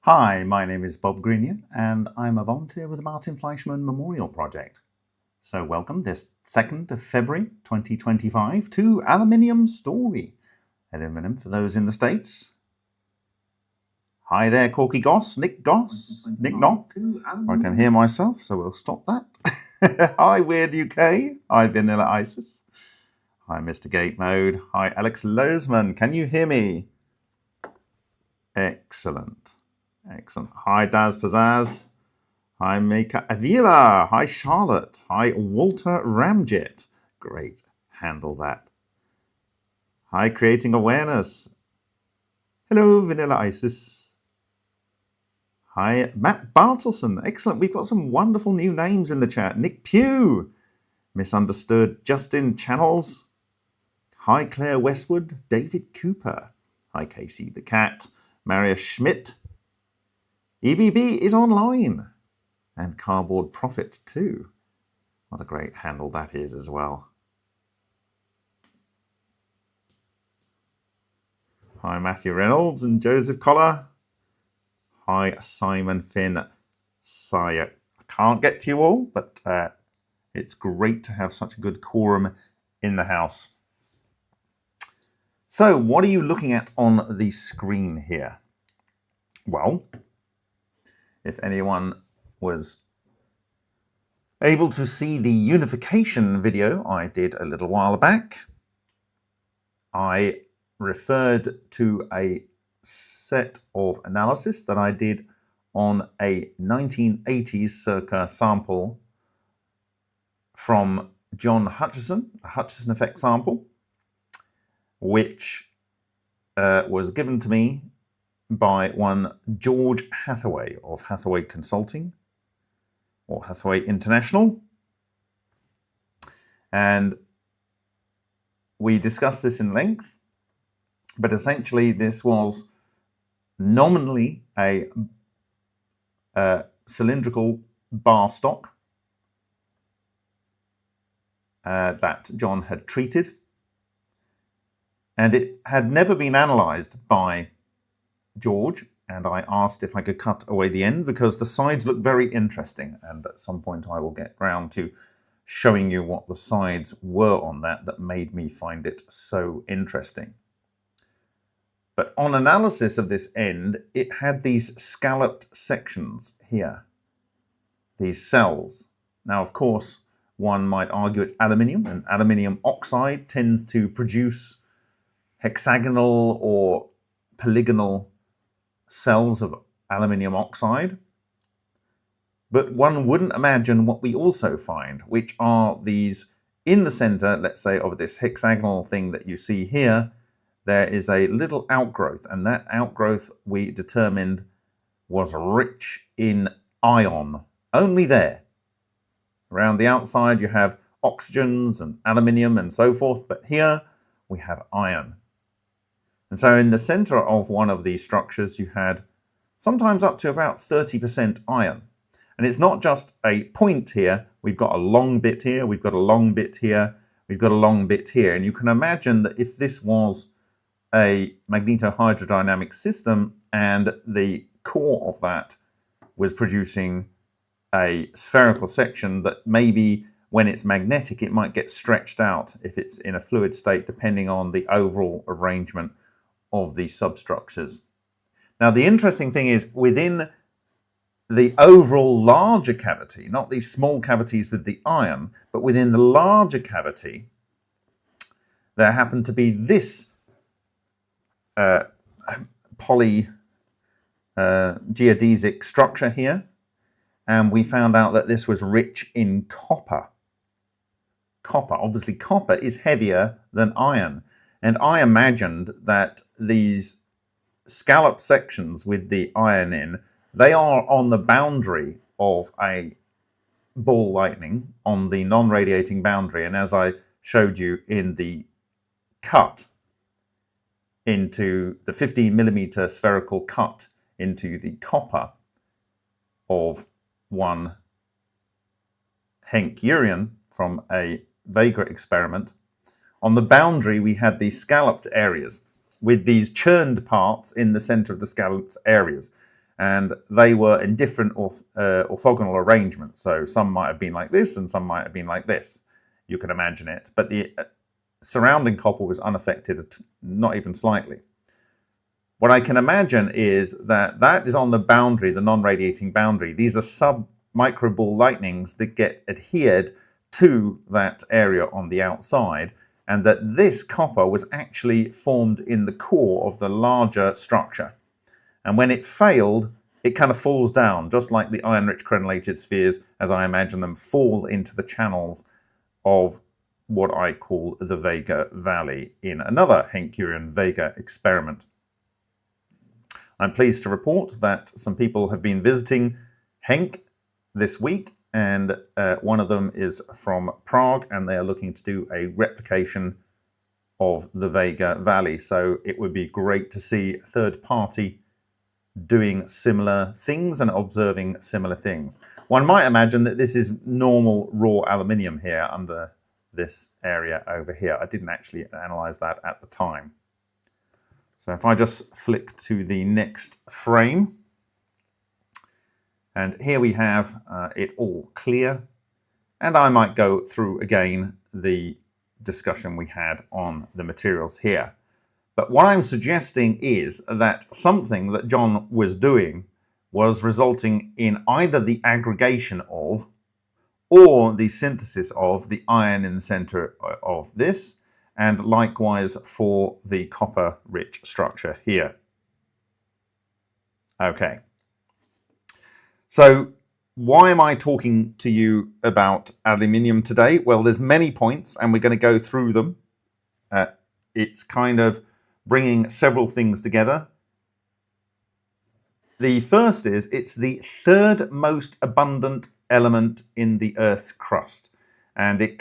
Hi, my name is Bob Grenier, and I'm a volunteer with the Martin Fleischmann Memorial Project. So welcome this 2nd of February 2025 to Aluminium Story. Aluminum for those in the States. Hi there, Corky Goss, Nick Knock. I can hear myself, so we'll stop that. Hi, Weird UK. Hi, Vanilla Isis. Hi, Mr. Gate Mode. Hi, Alex Lozman. Can you hear me? Excellent. Excellent. Hi, Daz Pizzazz. Hi, Mika Avila. Hi, Charlotte. Hi, Walter Ramjet. Great. Handle that. Hi, Creating Awareness. Hello, Vanilla Isis. Hi, Matt Bartelson. Excellent. We've got some wonderful new names in the chat. Nick Pugh. Misunderstood. Justin Channels. Hi, Claire Westwood. David Cooper. Hi, Casey the Cat. Maria Schmidt. EBB is online. And Cardboard Profit too. What a great handle that is as well. Hi, Matthew Reynolds and Joseph Collar. Hi, Simon Finn. I can't get to you all, but it's great to have such a good quorum in the house. So, what are you looking at on the screen here? Well, if anyone was able to see the unification video I did a little while back, I referred to a set of analysis that I did on a 1980s circa sample from John Hutchison, a Hutchison effect sample, which was given to me by one George Hathaway of Hathaway Consulting or Hathaway International. And we discussed this in length, but essentially this was nominally a cylindrical bar stock that John had treated. And it had never been analyzed by George, and I asked if I could cut away the end because the sides look very interesting, and at some point I will get round to showing you what the sides were on that made me find it so interesting. But on analysis of this end, it had these scalloped sections here, these cells. Now, of course, one might argue it's aluminium, and aluminium oxide tends to produce hexagonal or polygonal cells of aluminium oxide. But one wouldn't imagine what we also find, which are these in the center, let's say, of this hexagonal thing that you see here, there is a little outgrowth, and that outgrowth we determined was rich in iron. Only there. Around the outside you have oxygens and aluminium and so forth, but here we have iron. And so in the center of one of these structures you had sometimes up to about 30% iron. And it's not just a point here, we've got a long bit here, we've got a long bit here, we've got a long bit here. And you can imagine that if this was a magnetohydrodynamic system and the core of that was producing a spherical section, that maybe when it's magnetic it might get stretched out if it's in a fluid state, depending on the overall arrangement of the substructures. Now the interesting thing is, within the overall larger cavity, not these small cavities with the iron, but within the larger cavity, there happened to be this geodesic structure here, and we found out that this was rich in copper. Obviously copper is heavier than iron, and I imagined that these scalloped sections with the iron in, they are on the boundary of a ball lightning, on the non-radiating boundary, and as I showed you in the cut into the 15mm spherical cut into the copper of one Henk Urian from a Vega experiment, on the boundary we had these scalloped areas with these churned parts in the center of the scalloped areas. and they were in different orthogonal arrangements. So some might have been like this, and some might have been like this. You can imagine it. But the surrounding copper was unaffected, not even slightly. What I can imagine is that that is on the boundary, the non-radiating boundary. These are sub-microball lightnings that get adhered to that area on the outside, and that this copper was actually formed in the core of the larger structure. And when it failed, it kind of falls down, just like the iron-rich crenellated spheres, as I imagine them, fall into the channels of what I call the Vega Valley in another Henkurian-Vega experiment. I'm pleased to report that some people have been visiting Henk this week, and one of them is from Prague, and they are looking to do a replication of the Vega Valley. So it would be great to see a third party doing similar things and observing similar things. One might imagine that this is normal raw aluminium here under this area over here. I didn't actually analyze that at the time. So if I just flick to the next frame, and here we have it all clear, and I might go through again the discussion we had on the materials here. But what I'm suggesting is that something that John was doing was resulting in either the aggregation of or the synthesis of the iron in the center of this, and likewise for the copper-rich structure here. Okay. So why am I talking to you about aluminium today? Well, there's many points, and we're going to go through them. It's kind of bringing several things together. The first is it's the third most abundant element in the Earth's crust, and it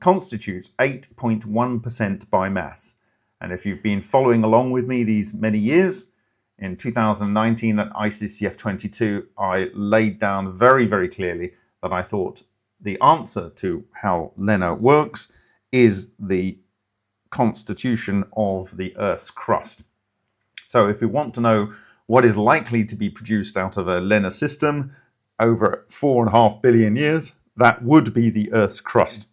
constitutes 8.1% by mass. And if you've been following along with me these many years, in 2019 at ICCF 22, I laid down very, very clearly that I thought the answer to how LENR works is the constitution of the Earth's crust. So if we want to know what is likely to be produced out of a LENR system over 4.5 billion years, that would be the Earth's crust.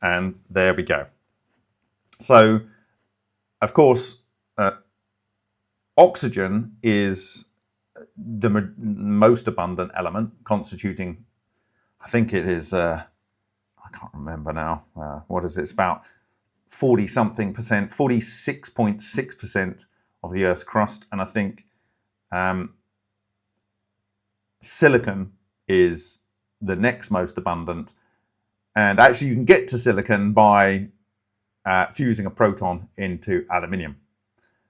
And there we go. So, of course, oxygen is the most abundant element, constituting, I think it is, I can't remember now, what is it? It's about 40-something percent, 46.6% of the Earth's crust. And I think silicon is the next most abundant. And actually you can get to silicon by fusing a proton into aluminium.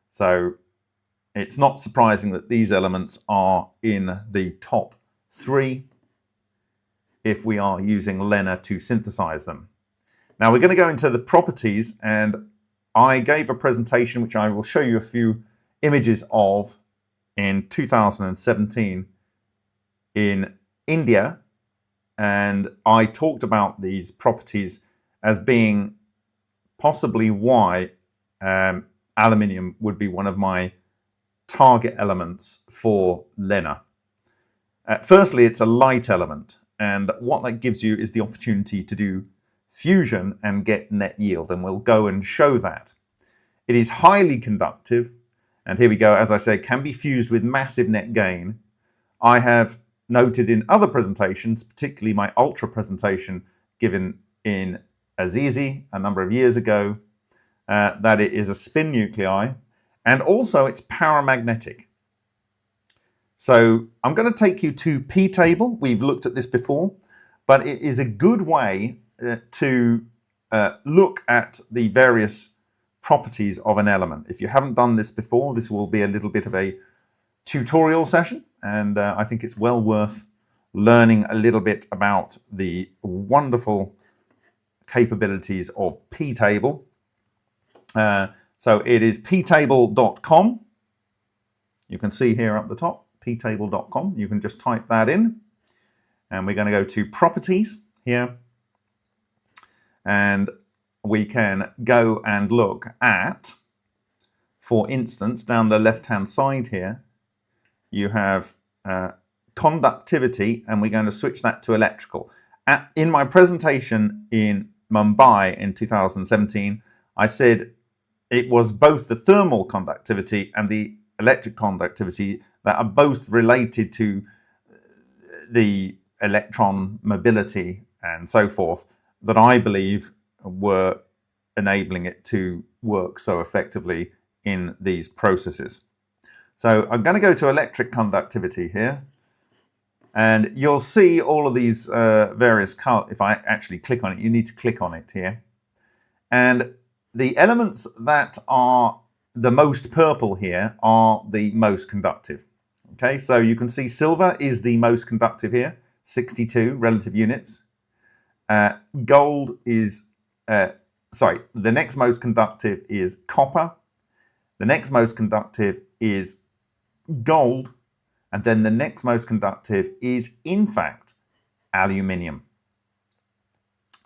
So it's not surprising that these elements are in the top 3 if we are using LENR to synthesize them. Now we're going to go into the properties, and I gave a presentation which I will show you a few images of in 2017 in India, and I talked about these properties as being possibly why aluminium would be one of my target elements for LENR. Firstly, it's a light element, and what that gives you is the opportunity to do fusion and get net yield, and we'll go and show that. It is highly conductive, and here we go, as I said, can be fused with massive net gain. I have noted in other presentations, particularly my ultra presentation given in Azizi a number of years ago, that it is a spin nuclei, and also it's paramagnetic. So I'm going to take you to p-table. We've looked at this before, but it is a good way to look at the various properties of an element. If you haven't done this before, this will be a little bit of a tutorial session, and I think it's well worth learning a little bit about the wonderful capabilities of p-table. So it is ptable.com. You can see here up the top, ptable.com. You can just type that in, and we're going to go to properties here, and we can go and look at, for instance, down the left hand side here, you have conductivity, and we're going to switch that to electrical. In my presentation in Mumbai in 2017, I said it was both the thermal conductivity and the electric conductivity that are both related to the electron mobility and so forth that I believe were enabling it to work so effectively in these processes. So I'm going to go to electric conductivity here, and you'll see all of these various colors. If I actually click on it, you need to click on it here. And the elements that are the most purple here are the most conductive. Okay, so you can see silver is the most conductive here, 62 relative units. Gold is, the next most conductive is copper. The next most conductive is gold. And then the next most conductive is, in fact, aluminium.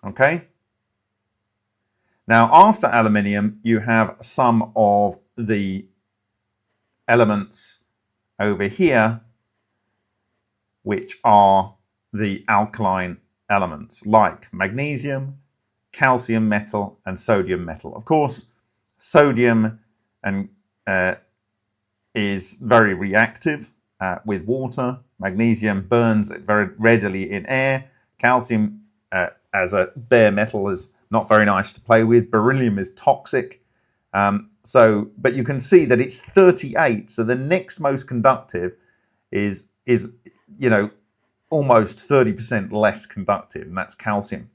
Okay? Now, after aluminium, you have some of the elements over here, which are the alkaline elements, like magnesium, calcium metal, and sodium metal. Of course, sodium is very reactive with water. Magnesium burns very readily in air. Calcium, as a bare metal, is not very nice to play with. Beryllium is toxic. But you can see that it's 38. So the next most conductive is almost 30% less conductive, and that's calcium.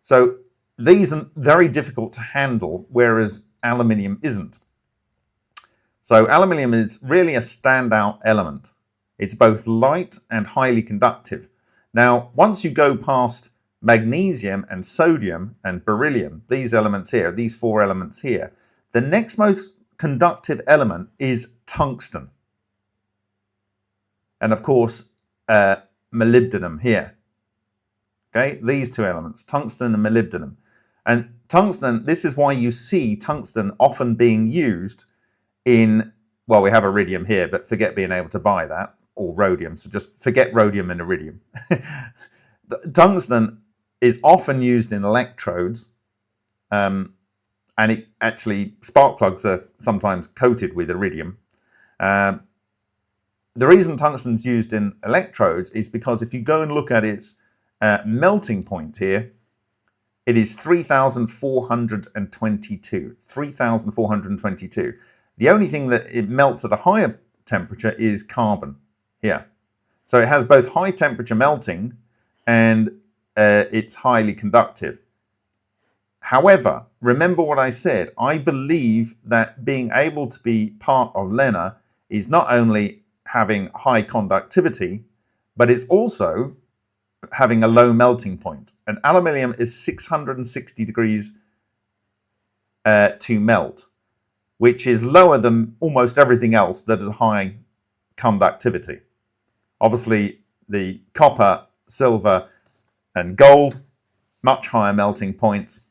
So these are very difficult to handle, whereas aluminium isn't. So aluminium is really a standout element. It's both light and highly conductive. Now, once you go past magnesium and sodium and beryllium, these elements here, these four elements here, the next most conductive element is tungsten. And of course, molybdenum here. Okay, these two elements, tungsten and molybdenum. And tungsten, this is why you see tungsten often being used in, well, we have iridium here, but forget being able to buy that, or rhodium, so just forget rhodium and iridium. Tungsten is often used in electrodes, and it actually, spark plugs are sometimes coated with iridium. The reason tungsten's used in electrodes is because if you go and look at its melting point here, it is 3,422. 3,422. The only thing that it melts at a higher temperature is carbon here. So it has both high temperature melting and it's highly conductive. However, remember what I said. I believe that being able to be part of LENR is not only having high conductivity, but it's also having a low melting point. And aluminium is 660 degrees to melt, which is lower than almost everything else that is high conductivity. Obviously, the copper, silver, and gold, much higher melting points.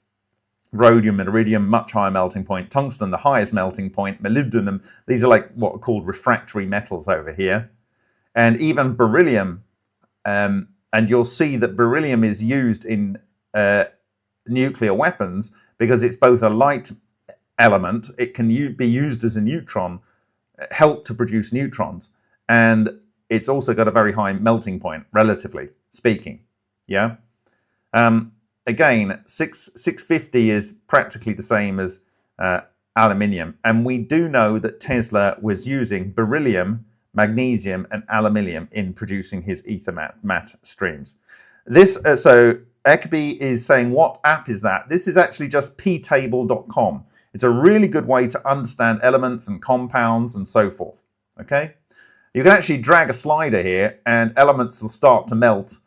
Rhodium and iridium, much higher melting point. Tungsten, the highest melting point. Molybdenum, these are like what are called refractory metals over here. And even beryllium, and you'll see that beryllium is used in nuclear weapons because it's both a light element, it can be used as a neutron, help to produce neutrons, and it's also got a very high melting point, relatively speaking. Yeah. Again, 650 is practically the same as aluminium, and we do know that Tesla was using beryllium, magnesium, and aluminium in producing his Ethermat streams. This so Ekby is saying, what app is that? This is actually just ptable.com. It's a really good way to understand elements and compounds and so forth. Okay, you can actually drag a slider here, and elements will start to melt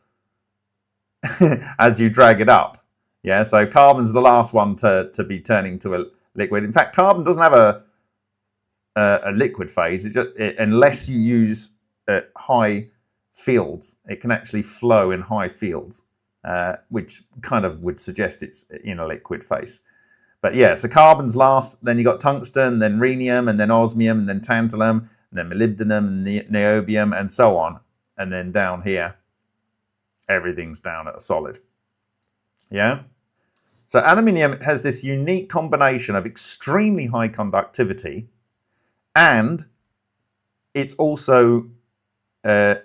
as you drag it up. Yeah, so carbon's the last one to be turning to a liquid. In fact, carbon doesn't have a liquid phase. Unless you use high fields, it can actually flow in high fields, which kind of would suggest it's in a liquid phase. But yeah, so carbon's last, then you got tungsten, then rhenium, and then osmium, and then tantalum, then molybdenum, niobium, and so on. And then down here, everything's down at a solid. Yeah? So aluminium has this unique combination of extremely high conductivity, and it's also a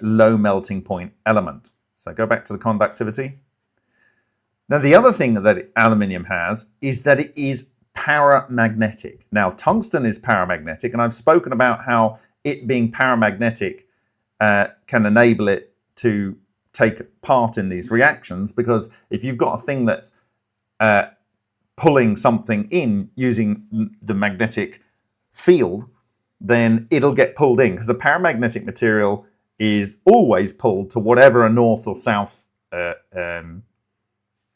low melting point element. So go back to the conductivity. Now, the other thing that aluminium has is that it is paramagnetic. Now, tungsten is paramagnetic, and I've spoken about how it being paramagnetic can enable it to take part in these reactions, because if you've got a thing that's pulling something in using the magnetic field, then it'll get pulled in, because the paramagnetic material is always pulled to whatever a north or south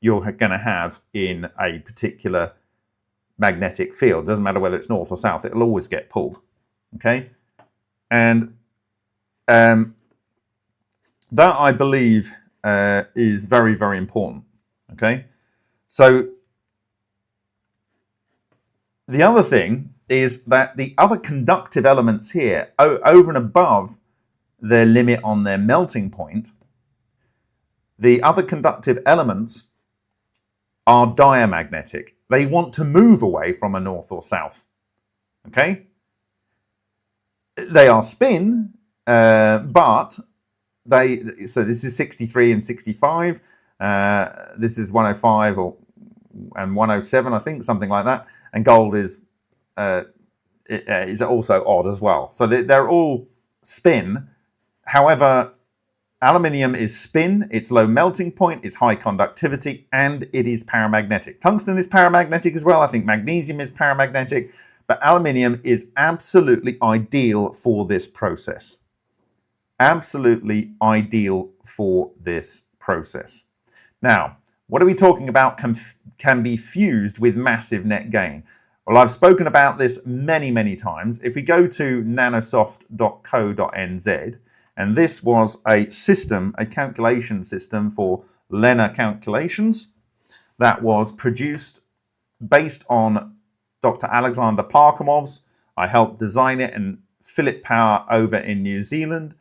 you're going to have in a particular magnetic field. It doesn't matter whether it's north or south, it'll always get pulled. Okay? And that, I believe, is very, very important. Okay? So the other thing is that the other conductive elements here, over and above their limit on their melting point, the other conductive elements are diamagnetic. They want to move away from a north or south. Okay? They are spin, but so this is 63 and 65. This is 105 and 107, I think, something like that. And gold is also odd as well. So they're all spin. However, aluminium is spin, it's low melting point, it's high conductivity, and it is paramagnetic. Tungsten is paramagnetic as well. I think magnesium is paramagnetic, but aluminium is absolutely ideal for this process. Absolutely ideal for this process. Now, what are we talking about can be fused with massive net gain? Well, I've spoken about this many, many times. If we go to nanosoft.co.nz, and this was a system, a calculation system for Lena calculations that was produced based on Dr. Alexander Parkhomov's. I helped design it, and Philip Power over in New Zealand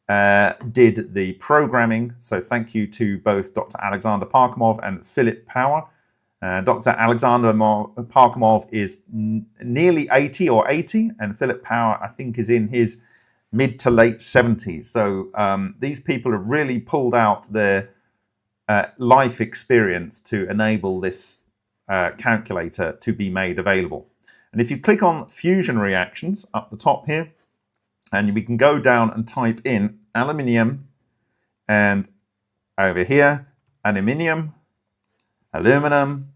did the programming. So thank you to both Dr. Alexander Parkhomov and Philip Power. Dr. Alexander Parkhomov is nearly 80 or 80, and Philip Power, I think, is in his mid to late 70s. So these people have really pulled out their life experience to enable this calculator to be made available. And if you click on fusion reactions up the top here, and we can go down and type in aluminium, and over here, aluminium, aluminum.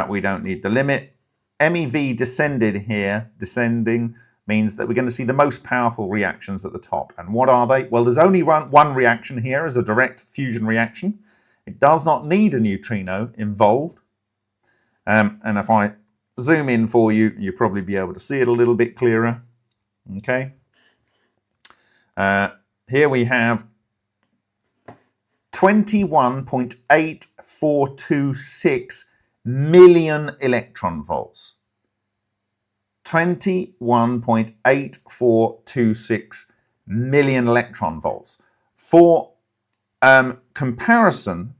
We don't need the limit. MEV descended here, descending, means that we're going to see the most powerful reactions at the top. And what are they? Well, there's only one reaction here as a direct fusion reaction. It does not need a neutrino involved. And if I zoom in for you, you'll probably be able to see it a little bit clearer. Okay. Here we have 21.8426 million electron volts. 21.8426 million electron volts. For comparison,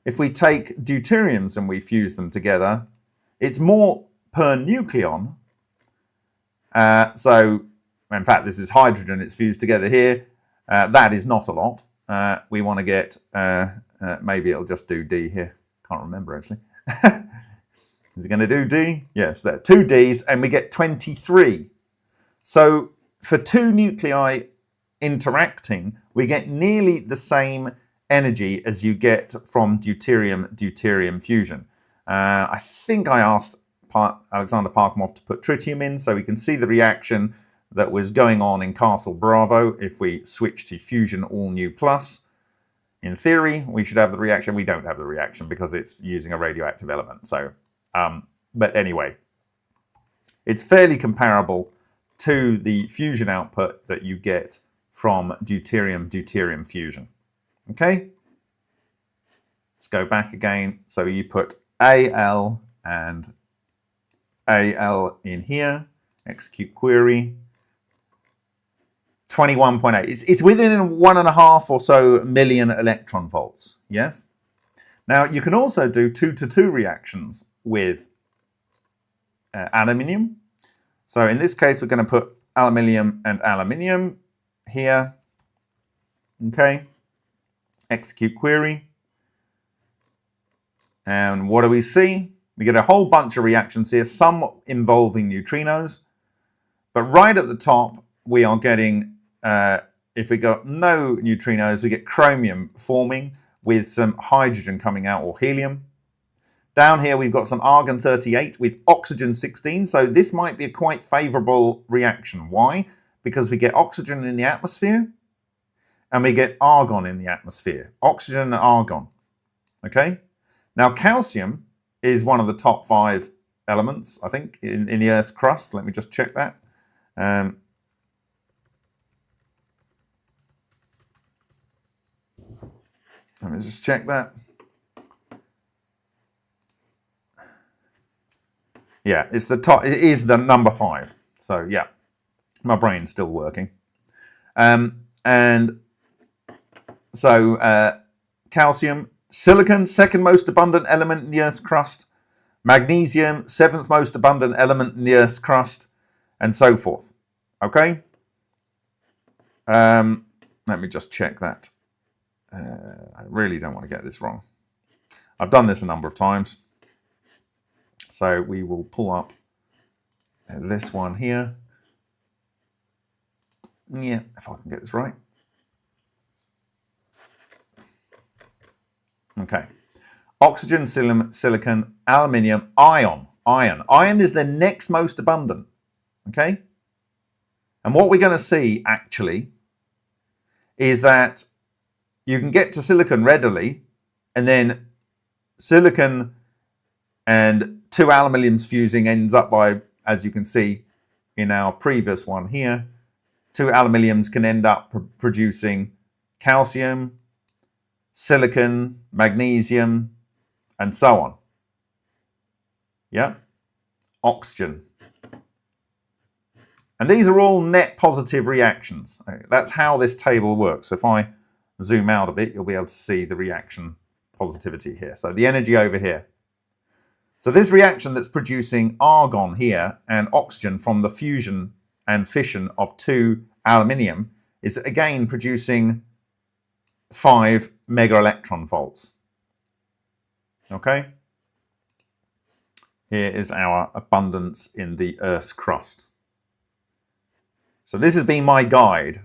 if we take deuteriums and we fuse them together, it's more per nucleon. So, in fact, this is hydrogen, it's fused together here. That is not a lot. We want to get, maybe it'll just do D here. Can't remember, actually. Is it going to do D? Yes, there. 2 Ds, and we get 23. So for 2 nuclei interacting, we get nearly the same energy as you get from deuterium fusion. I think I asked Alexander Parkhomov to put tritium in, so we can see the reaction that was going on in Castle Bravo if we switch to fusion all new plus. In theory, we should have the reaction. We don't have the reaction because it's using a radioactive element. So, but anyway, it's fairly comparable to the fusion output that you get from deuterium fusion. Okay? Let's go back again. So you put Al and Al in here. Execute query. 21.8. It's within 1.5 or so million electron volts. Yes. Now you can also do 2-to-2 reactions with aluminium. So in this case, we're going to put aluminium and aluminium here. Okay. Execute query. And what do we see? We get a whole bunch of reactions here, some involving neutrinos. But right at the top, we are getting, if we got no neutrinos, we get chromium forming with some hydrogen coming out, or helium. Down here, we've got some argon-38 with oxygen-16. So this might be a quite favorable reaction. Why? Because we get oxygen in the atmosphere and we get argon in the atmosphere. Oxygen and argon. Okay? Now, calcium is one of the top 5 elements, I think, in the Earth's crust. Let me just check that. Let me just check that. Yeah, it's the top. It is the number 5. So yeah, my brain's still working. And so calcium, silicon, second most abundant element in the Earth's crust. Magnesium, 7th most abundant element in the Earth's crust, and so forth. Okay. Let me just check that. I really don't want to get this wrong. I've done this a number of times. So we will pull up this one here. Yeah, if I can get this right. Okay. Oxygen, silicon, aluminium, iron. Iron is the next most abundant. Okay. And what we're going to see actually is that you can get to silicon readily, and then silicon and 2 aluminiums fusing ends up by, as you can see in our previous one here, 2 aluminiums can end up producing calcium, silicon, magnesium, and so on. Yeah, oxygen. And these are all net positive reactions. That's how this table works. So if I zoom out a bit, you'll be able to see the reaction positivity here. So the energy over here. So this reaction that's producing argon here and oxygen from the fusion and fission of 2 aluminium is again producing 5 mega electron volts. Okay. Here is our abundance in the Earth's crust. So this has been my guide.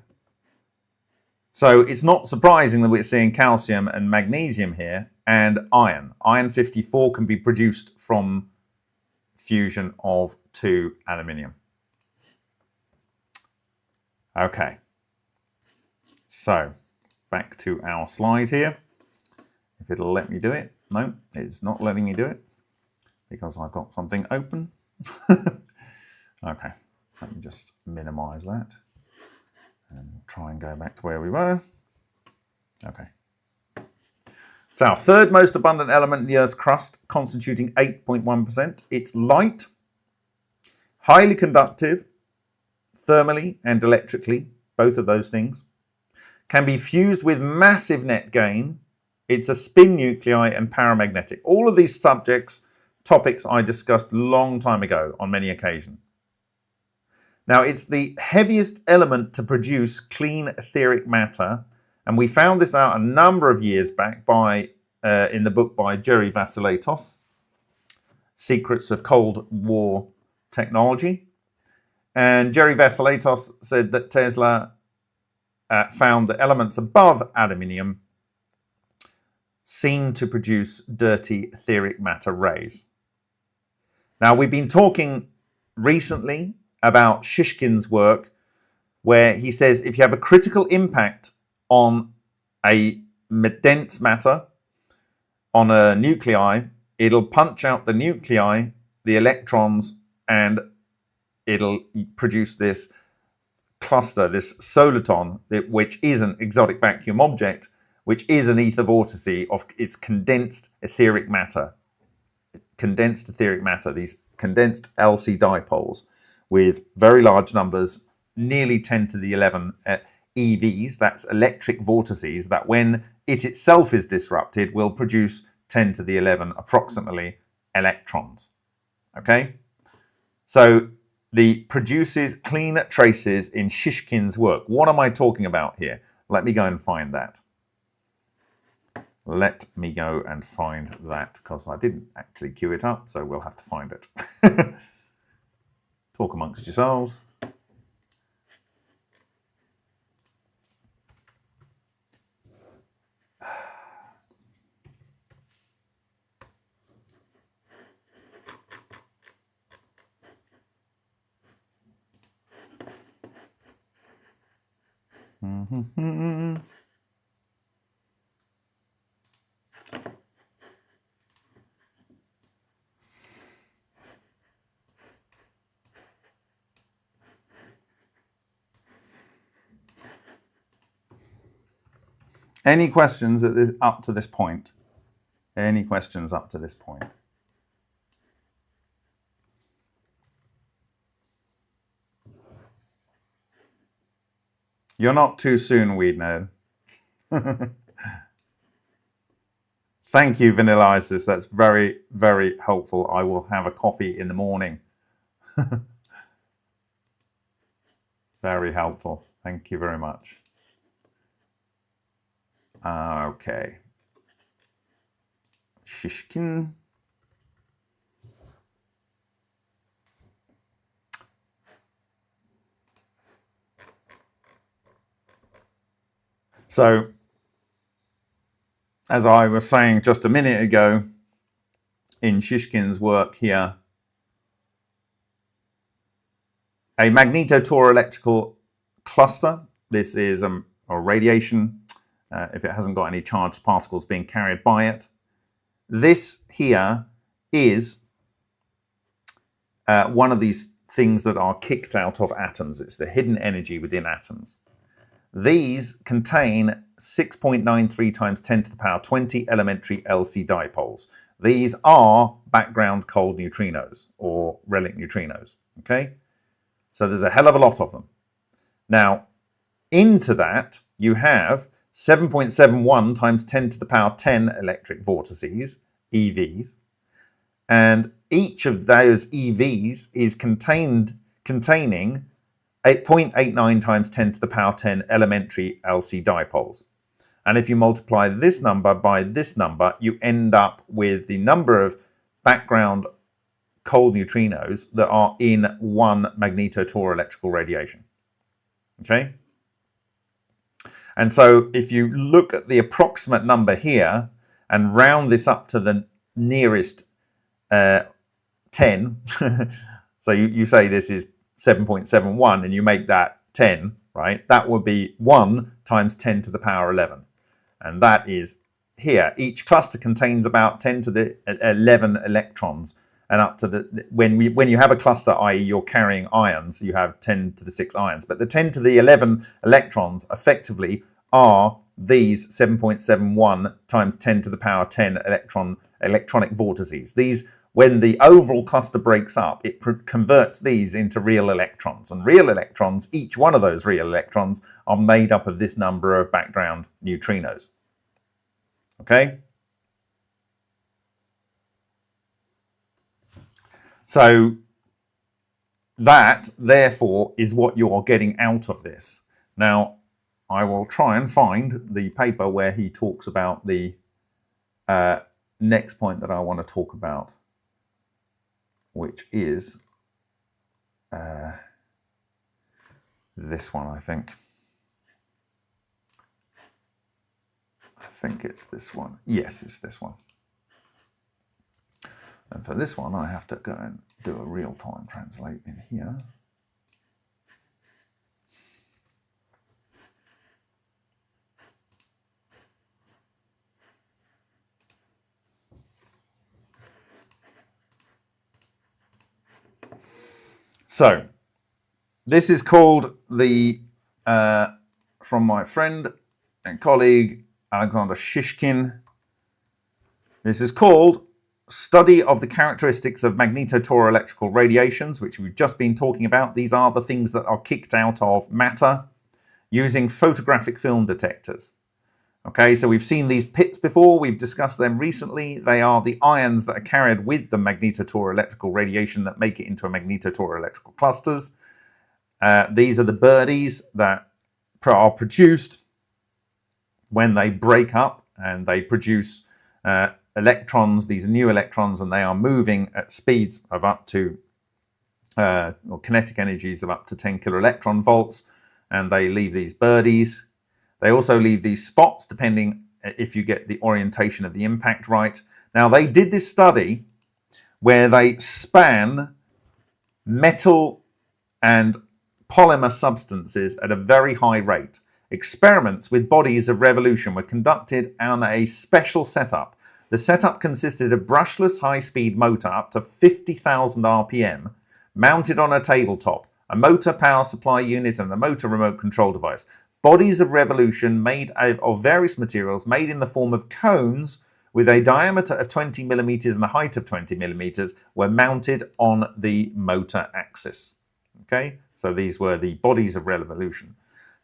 So it's not surprising that we're seeing calcium and magnesium here and iron. Iron 54 can be produced from fusion of 2 aluminium. Okay. So back to our slide here. If it'll let me do it. No, it's not letting me do it because I've got something open. Okay. Let me just minimize that and try and go back to where we were. Okay. So our third most abundant element in the Earth's crust, constituting 8.1%. It's light, highly conductive, thermally and electrically, both of those things. Can be fused with massive net gain. It's a spin nuclei and paramagnetic. All of these topics I discussed a long time ago on many occasions. Now, it's the heaviest element to produce clean etheric matter, and we found this out a number of years back in the book by Jerry Vassileitos, Secrets of Cold War Technology. And Jerry Vassileitos said that Tesla found that elements above aluminium seem to produce dirty etheric matter rays. Now, we've been talking recently about Shishkin's work, where he says if you have a critical impact on a dense matter, on a nuclei, it'll punch out the nuclei, the electrons, and it'll produce this cluster, this soliton, which is an exotic vacuum object, which is an ether vortice of its condensed etheric matter. Condensed etheric matter, these condensed LC dipoles, with very large numbers, nearly 10 to the 11 EVs, that's electric vortices, that when it itself is disrupted will produce 10 to the 11 approximately electrons. Okay? So the produces clean traces in Shishkin's work. What am I talking about here? Let me go and find that. Let me go and find that, because I didn't actually queue it up, so we'll have to find it. Talk amongst yourselves. Any questions up to this point? Any questions up to this point? You're not too soon, Weed Nerd. Thank you, Vanilla Isis. That's very, very helpful. I will have a coffee in the morning. Very helpful. Thank you very much. Okay. Shishkin. So, as I was saying just a minute ago, in Shishkin's work here, a magnetotor-electrical cluster, this is a radiation, if it hasn't got any charged particles being carried by it. This here is one of these things that are kicked out of atoms. It's the hidden energy within atoms. These contain 6.93 times 10 to the power 20 elementary LC dipoles. These are background cold neutrinos or relic neutrinos. Okay, so there's a hell of a lot of them. Now, into that you have 7.71 times 10 to the power 10 electric vortices, EVs, and each of those EVs is containing 0.89 times 10 to the power 10 elementary LC dipoles. And if you multiply this number by this number, you end up with the number of background cold neutrinos that are in one magnetotor electrical radiation. Okay? And so if you look at the approximate number here and round this up to the nearest 10, so you say this is 7.71 and you make that 10, right? That would be 1 times 10 to the power 11. And that is here. Each cluster contains about 10 to the 11 electrons. And up to the, when you have a cluster, i.e. you're carrying ions, you have 10 to the 6 ions. But the 10 to the 11 electrons effectively are these 7.71 times 10 to the power 10 electronic vortices. These, when the overall cluster breaks up, it converts these into real electrons. And real electrons, each one of those real electrons, are made up of this number of background neutrinos. Okay? So that, therefore, is what you are getting out of this. Now, I will try and find the paper where he talks about the next point that I want to talk about, which is this one, I think. I think it's this one. Yes, it's this one. And for this one, I have to go and do a real-time translate in here. So, this is called the, from my friend and colleague, Alexander Shishkin, this is called study of the characteristics of magnetotoroelectrical radiations, which we've just been talking about. These are the things that are kicked out of matter using photographic film detectors. Okay, so we've seen these pits before, we've discussed them recently. They are the ions that are carried with the magnetotoroelectrical radiation that make it into a magnetotoroelectrical clusters. These are the birdies that are produced when they break up and they produce electrons, these new electrons, and they are moving at speeds of up to, or kinetic energies of up to 10 kiloelectron volts, and they leave these birdies. They also leave these spots, depending if you get the orientation of the impact right. Now, they did this study where they span metal and polymer substances at a very high rate. Experiments with bodies of revolution were conducted on a special setup. The setup consisted of brushless high-speed motor up to 50,000 RPM, mounted on a tabletop, a motor power supply unit, and a motor remote control device. Bodies of revolution made of various materials, made in the form of cones with a diameter of 20 millimeters and a height of 20 millimeters, were mounted on the motor axis. Okay, so these were the bodies of revolution.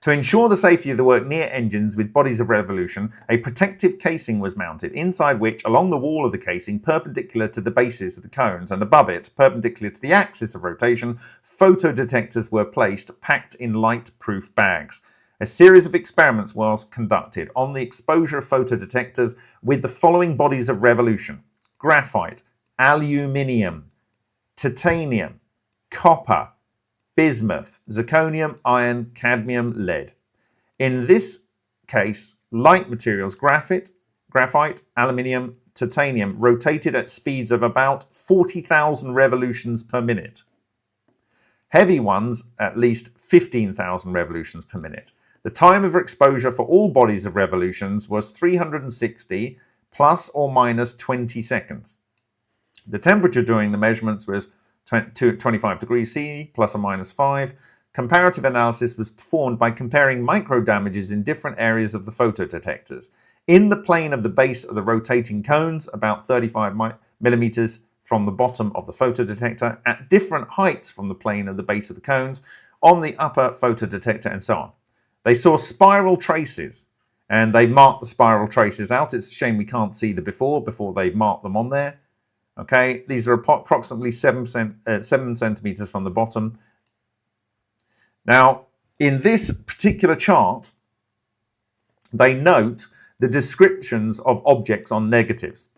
To ensure the safety of the work near engines with bodies of revolution, a protective casing was mounted, inside which, along the wall of the casing, perpendicular to the bases of the cones, and above it, perpendicular to the axis of rotation, photodetectors were placed, packed in light-proof bags. A series of experiments was conducted on the exposure of photodetectors with the following bodies of revolution: graphite, aluminium, titanium, copper, bismuth, zirconium, iron, cadmium, lead. In this case, light materials, graphite, aluminium, titanium, rotated at speeds of about 40,000 revolutions per minute. Heavy ones, at least 15,000 revolutions per minute. The time of exposure for all bodies of revolutions was 360 plus or minus 20 seconds. The temperature during the measurements was 25 degrees C, plus or minus 5. Comparative analysis was performed by comparing micro damages in different areas of the photodetectors. In the plane of the base of the rotating cones, about 35 millimeters from the bottom of the photodetector, at different heights from the plane of the base of the cones, on the upper photodetector, and so on. They saw spiral traces, and they marked the spiral traces out. It's a shame we can't see the before they've marked them on there. Okay, these are approximately 7 centimeters from the bottom. Now, in this particular chart, they note the descriptions of objects on negatives.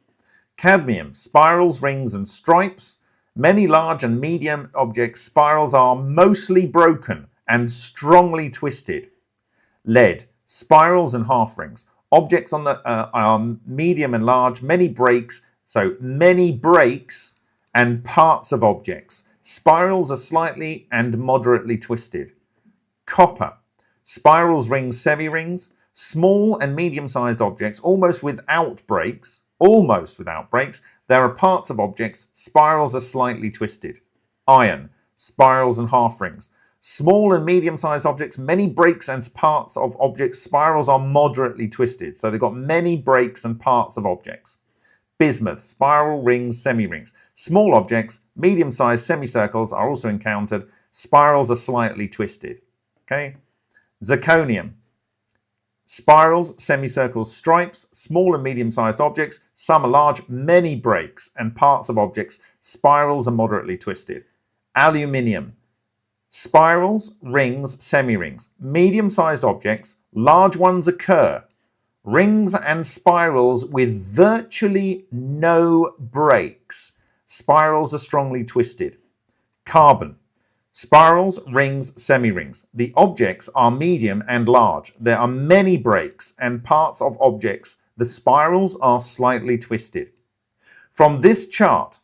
Cadmium, spirals, rings, and stripes. Many large and medium objects, spirals are mostly broken and strongly twisted. Lead, spirals and half rings. Objects on the are medium and large, many breaks. So many breaks and parts of objects. Spirals are slightly and moderately twisted. Copper, spirals, rings, semi-rings. Small and medium-sized objects, almost without breaks. There are parts of objects. Spirals are slightly twisted. Iron, spirals and half rings. Small and medium-sized objects, many breaks and parts of objects. Spirals are moderately twisted. So they've got many breaks and parts of objects. Bismuth, spiral, rings, semi-rings. Small objects, medium-sized semicircles are also encountered. Spirals are slightly twisted. Okay. Zirconium, spirals, semicircles, stripes, small and medium-sized objects. Some are large, many breaks and parts of objects. Spirals are moderately twisted. Aluminium, spirals, rings, semi-rings. Medium-sized objects, large ones occur. Rings and spirals with virtually no breaks. Spirals are strongly twisted. Carbon, spirals, rings, semi-rings. The objects are medium and large. There are many breaks and parts of objects. The spirals are slightly twisted. From this chart,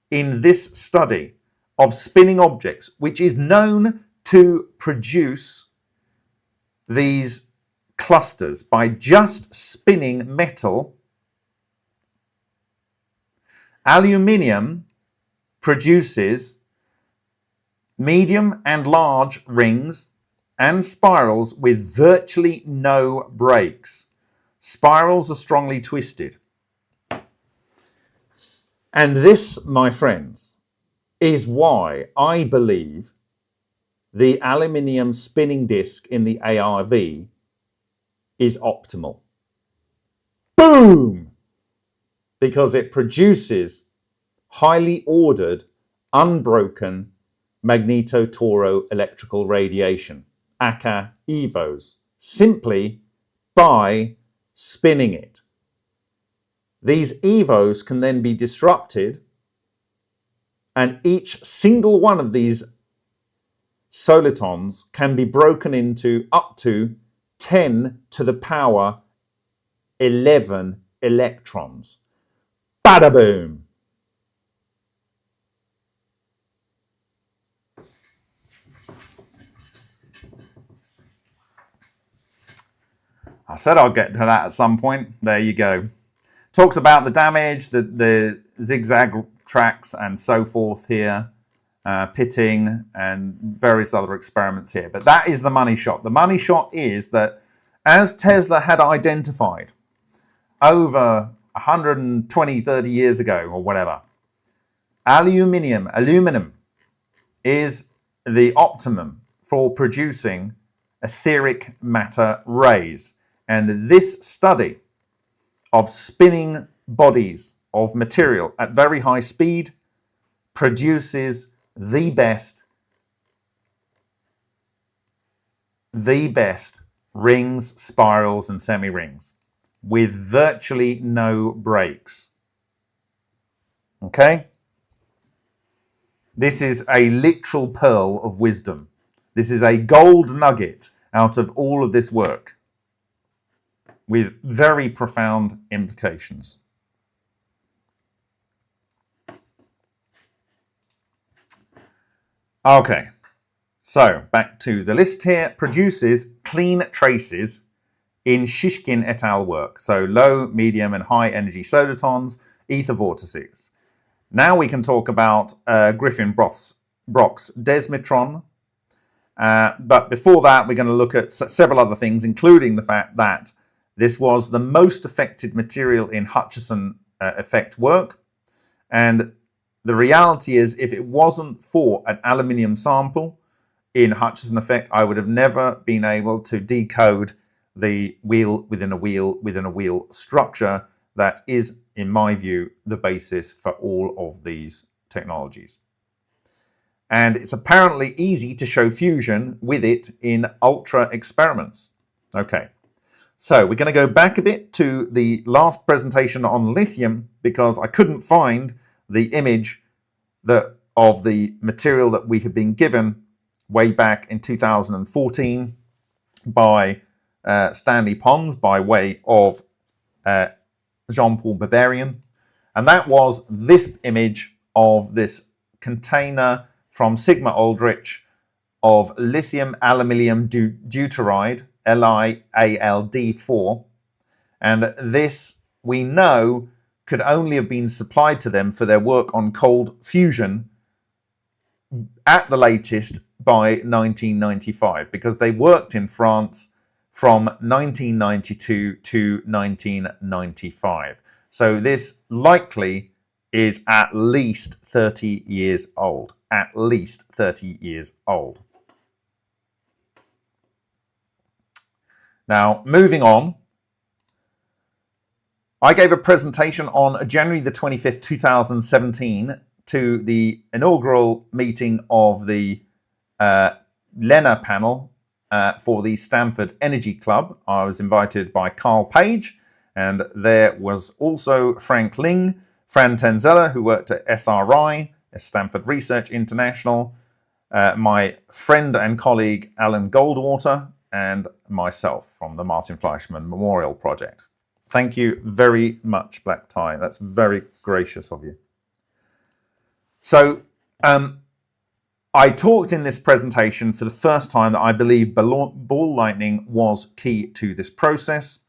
in this study of spinning objects, which is known to produce these clusters by just spinning metal, aluminium produces medium and large rings and spirals with virtually no breaks. Spirals are strongly twisted. And this, my friends, is why I believe the aluminium spinning disk in the ARV is optimal. Boom! Because it produces highly ordered, unbroken magnetotoro electrical radiation, aka EVOs, simply by spinning it. These EVOs can then be disrupted, and each single one of these solitons can be broken into up to 10 to the power 11 electrons. Bada boom! I said I'll get to that at some point. There you go. Talks about the damage, the zigzag tracks and so forth here, pitting and various other experiments here. But that is the money shot. The money shot is that, as Tesla had identified over 120, 30 years ago or whatever, aluminum is the optimum for producing etheric matter rays. And this study of spinning bodies of material at very high speed produces the best rings, spirals, and semi-rings with virtually no breaks. Okay? This is a literal pearl of wisdom. This is a gold nugget out of all of this work, with very profound implications. Okay, so back to the list here. Produces clean traces in Shishkin et al. Work. So low, medium, and high energy solitons, ether vortices. Now we can talk about Griffin Brock's desmitron. But before that, we're going to look at several other things, including the fact that this was the most affected material in Hutchison effect work. And the reality is, if it wasn't for an aluminium sample in Hutchison effect, I would have never been able to decode the wheel within a wheel within a wheel structure that is, in my view, the basis for all of these technologies. And it's apparently easy to show fusion with it in ultra experiments. Okay. So we're going to go back a bit to the last presentation on lithium, because I couldn't find the image of the material that we had been given way back in 2014 by Stanley Pons by way of Jean-Paul Barbarian. And that was this image of this container from Sigma Aldrich of lithium aluminium deuteride, LiAld4, and this, we know, could only have been supplied to them for their work on cold fusion at the latest by 1995, because they worked in France from 1992 to 1995. So this likely is at least 30 years old. At least 30 years old. Now, moving on, I gave a presentation on January the 25th, 2017 to the inaugural meeting of the Lena panel for the Stanford Energy Club. I was invited by Carl Page, and there was also Frank Ling, Fran Tenzella, who worked at SRI, Stanford Research International, my friend and colleague Alan Goldwater, and myself from the Martin Fleischmann Memorial Project. Thank you very much, Black Tie. That's very gracious of you. So, I talked in this presentation for the first time that I believe ball lightning was key to this process.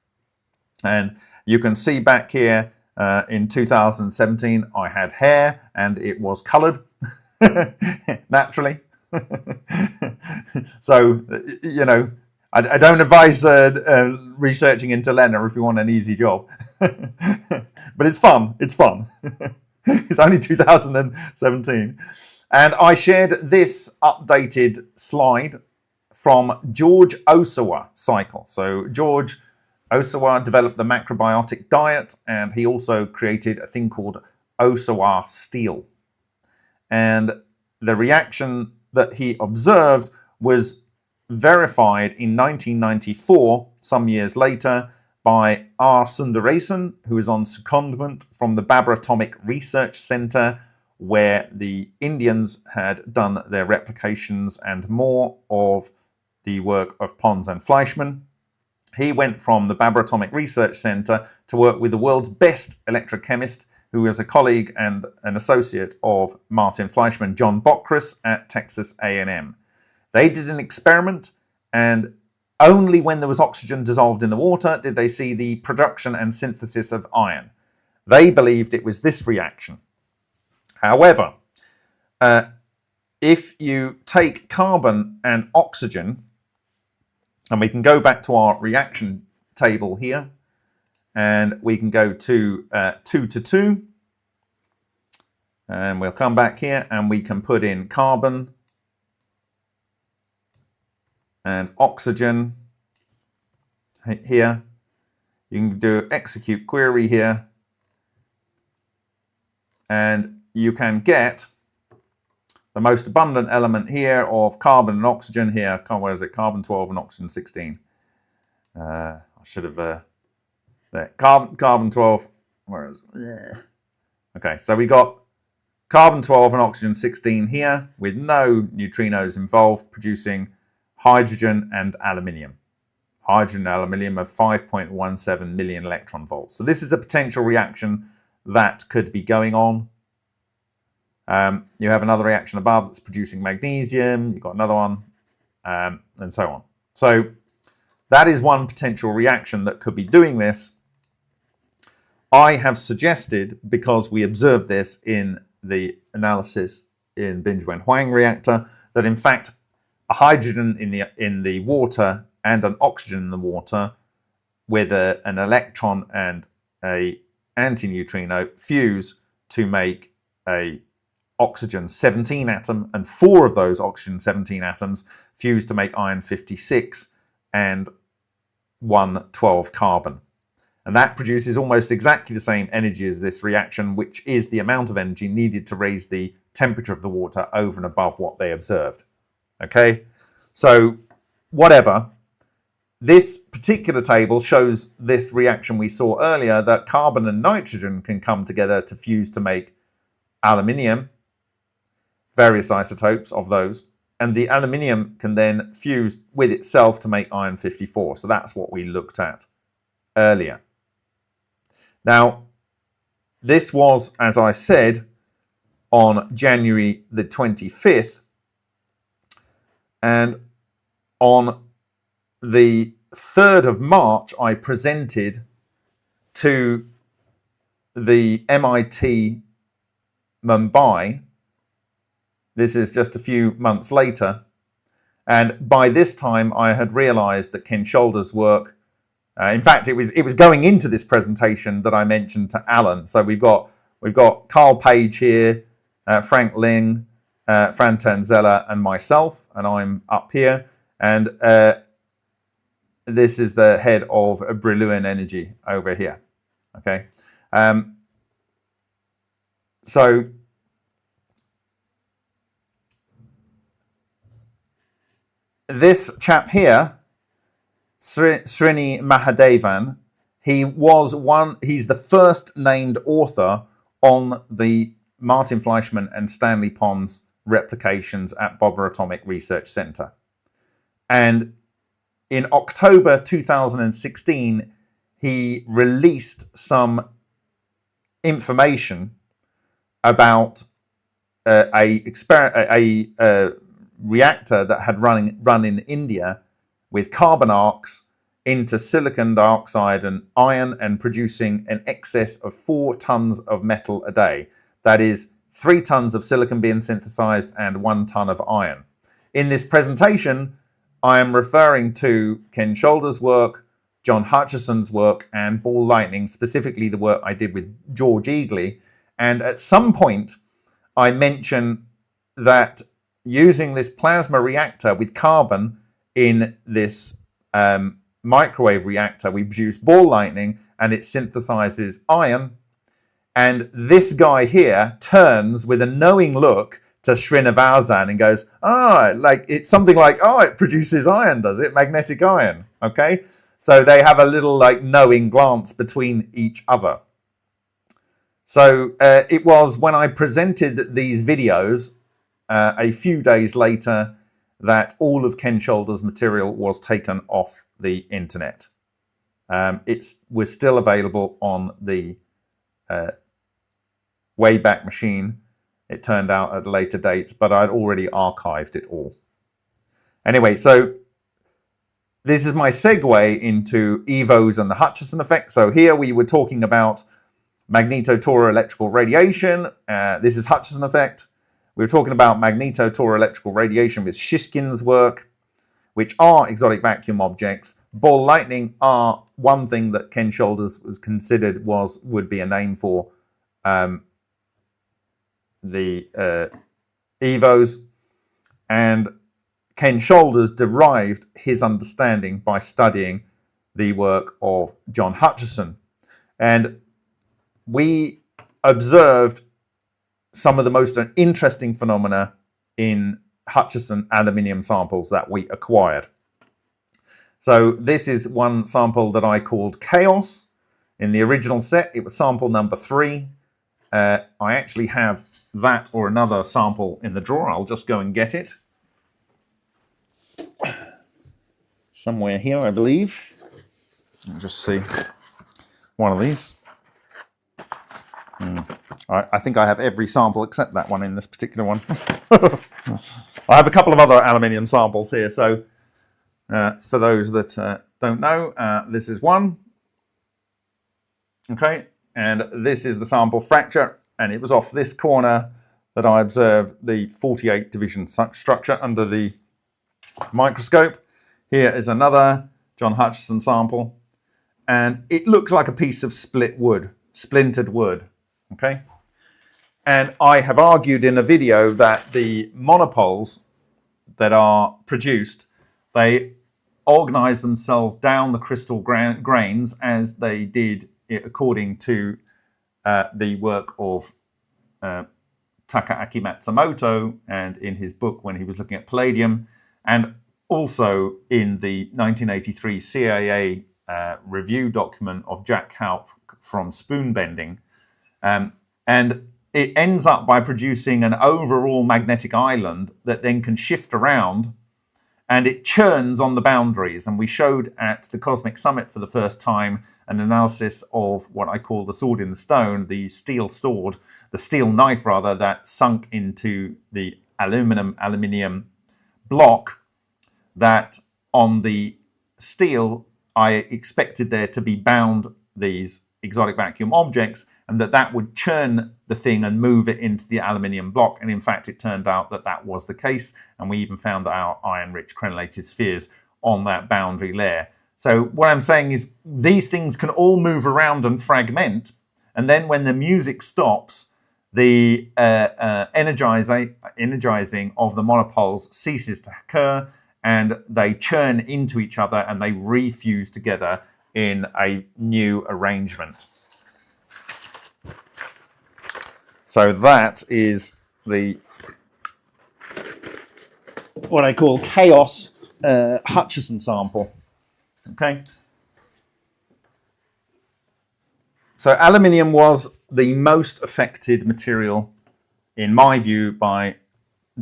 And you can see back here in 2017, I had hair and it was colored naturally. So, you know, I don't advise researching into Lena if you want an easy job. But it's fun. It's fun. It's only 2017. And I shared this updated slide from George Osawa cycle. So George Osawa developed the macrobiotic diet, and he also created a thing called Osawa steel. And the reaction that he observed was verified in 1994, some years later, by R. Sundaresan, who is on secondment from the Babur Atomic Research Center, where the Indians had done their replications and more of the work of Pons and Fleischmann. He went from the Babur Atomic Research Center to work with the world's best electrochemist, who was a colleague and an associate of Martin Fleischmann, John Bockris at Texas A&M. They did an experiment, and only when there was oxygen dissolved in the water did they see the production and synthesis of iron. They believed it was this reaction. However, if you take carbon and oxygen, and we can go back to our reaction table here, and we can go to 2 to 2, and we'll come back here and we can put in carbon and oxygen here. You can do execute query here, and you can get the most abundant element here of carbon and oxygen here. Where is it? Carbon 12 and oxygen 16. I should have there. Carbon 12. Where is it? Okay, so we got carbon 12 and oxygen 16 here with no neutrinos involved, producing hydrogen and aluminium. Hydrogen and aluminium of 5.17 million electron volts. So this is a potential reaction that could be going on. You have another reaction above that's producing magnesium. You've got another one, and so on. So that is one potential reaction that could be doing this. I have suggested, because we observed this in the analysis in Binge-Wen-Huang reactor, that in fact a hydrogen in the water and an oxygen in the water with an electron and a antineutrino fuse to make a oxygen 17 atom, and 4 of those oxygen 17 atoms fuse to make iron 56 and 112 carbon. And that produces almost exactly the same energy as this reaction, which is the amount of energy needed to raise the temperature of the water over and above what they observed. Okay, so whatever. This particular table shows this reaction we saw earlier, that carbon and nitrogen can come together to fuse to make aluminium, various isotopes of those, and the aluminium can then fuse with itself to make iron 54. So that's what we looked at earlier. Now, this was, as I said, on January the 25th, and on the 3rd of March, I presented to the MIT Mumbai. This is just a few months later, and by this time I had realized that Ken Shoulder's work, in fact it was going into this presentation that I mentioned to Alan. So we've got Carl Page here, Frank Ling, Fran Tanzella and myself, and I'm up here, and this is the head of Brillouin Energy over here. Okay, so this chap here, Srini Mahadevan, he's the first named author on the Martin Fleischmann and Stanley Pons replications at Babur Atomic Research Center. And in October 2016, he released some information about a reactor that had run in India with carbon arcs into silicon dioxide and iron, and producing an excess of 4 tons of metal a day. That is 3 tons of silicon being synthesized and 1 ton of iron. In this presentation, I am referring to Ken Shoulder's work, John Hutchison's work, and ball lightning, specifically the work I did with George Eagley. And at some point, I mention that using this plasma reactor with carbon in this microwave reactor, we produce ball lightning and it synthesizes iron. And this guy here turns with a knowing look to Srinivasan and goes, like it's something like, it produces iron, does it? Magnetic iron. Okay. So they have a little like knowing glance between each other. So it was when I presented these videos a few days later that all of Ken Shoulder's material was taken off the internet. It was still available on the Wayback Machine, it turned out at a later date, but I'd already archived it all. Anyway, so this is my segue into EVOs and the Hutchison effect. So here we were talking about magnetotoroelectrical radiation. This is Hutchison effect. We were talking about magnetotoroelectrical radiation with Shishkin's work, which are exotic vacuum objects. Ball lightning are one thing that Ken Shoulders was considered would be a name for the EVOs, and Ken Shoulders derived his understanding by studying the work of John Hutchison. And we observed some of the most interesting phenomena in Hutchison aluminium samples that we acquired. So this is one sample that I called Chaos. In the original set, it was sample number 3. I actually have that or another sample in the drawer. I'll just go and get it. Somewhere here, I believe. I'll just see one of these. I think I have every sample except that one in this particular one. I have a couple of other aluminium samples here. So for those that don't know, this is one. Okay, and this is the sample fracture. And it was off this corner that I observed the 48 division structure under the microscope. Here is another John Hutchison sample. And it looks like a piece of splintered wood. Okay. And I have argued in a video that the monopoles that are produced, they organize themselves down the crystal grains as they did according to the work of Takaaki Matsumoto, and in his book when he was looking at palladium, and also in the 1983 CIA review document of Jack Haupt from spoon bending. And it ends up by producing an overall magnetic island that then can shift around, and it churns on the boundaries. And we showed at the Cosmic Summit for the first time an analysis of what I call the sword in the stone, the steel sword, the steel knife rather, that sunk into the aluminium block, that on the steel I expected there to be bound these exotic vacuum objects, and that would churn the thing and move it into the aluminium block. And in fact, it turned out that that was the case. And we even found our iron-rich crenellated spheres on that boundary layer. So what I'm saying is these things can all move around and fragment. And then when the music stops, the energizing of the monopoles ceases to occur, and they churn into each other and they refuse together in a new arrangement. So that is the what I call chaos Hutchison sample. Okay. So aluminium was the most affected material, in my view, by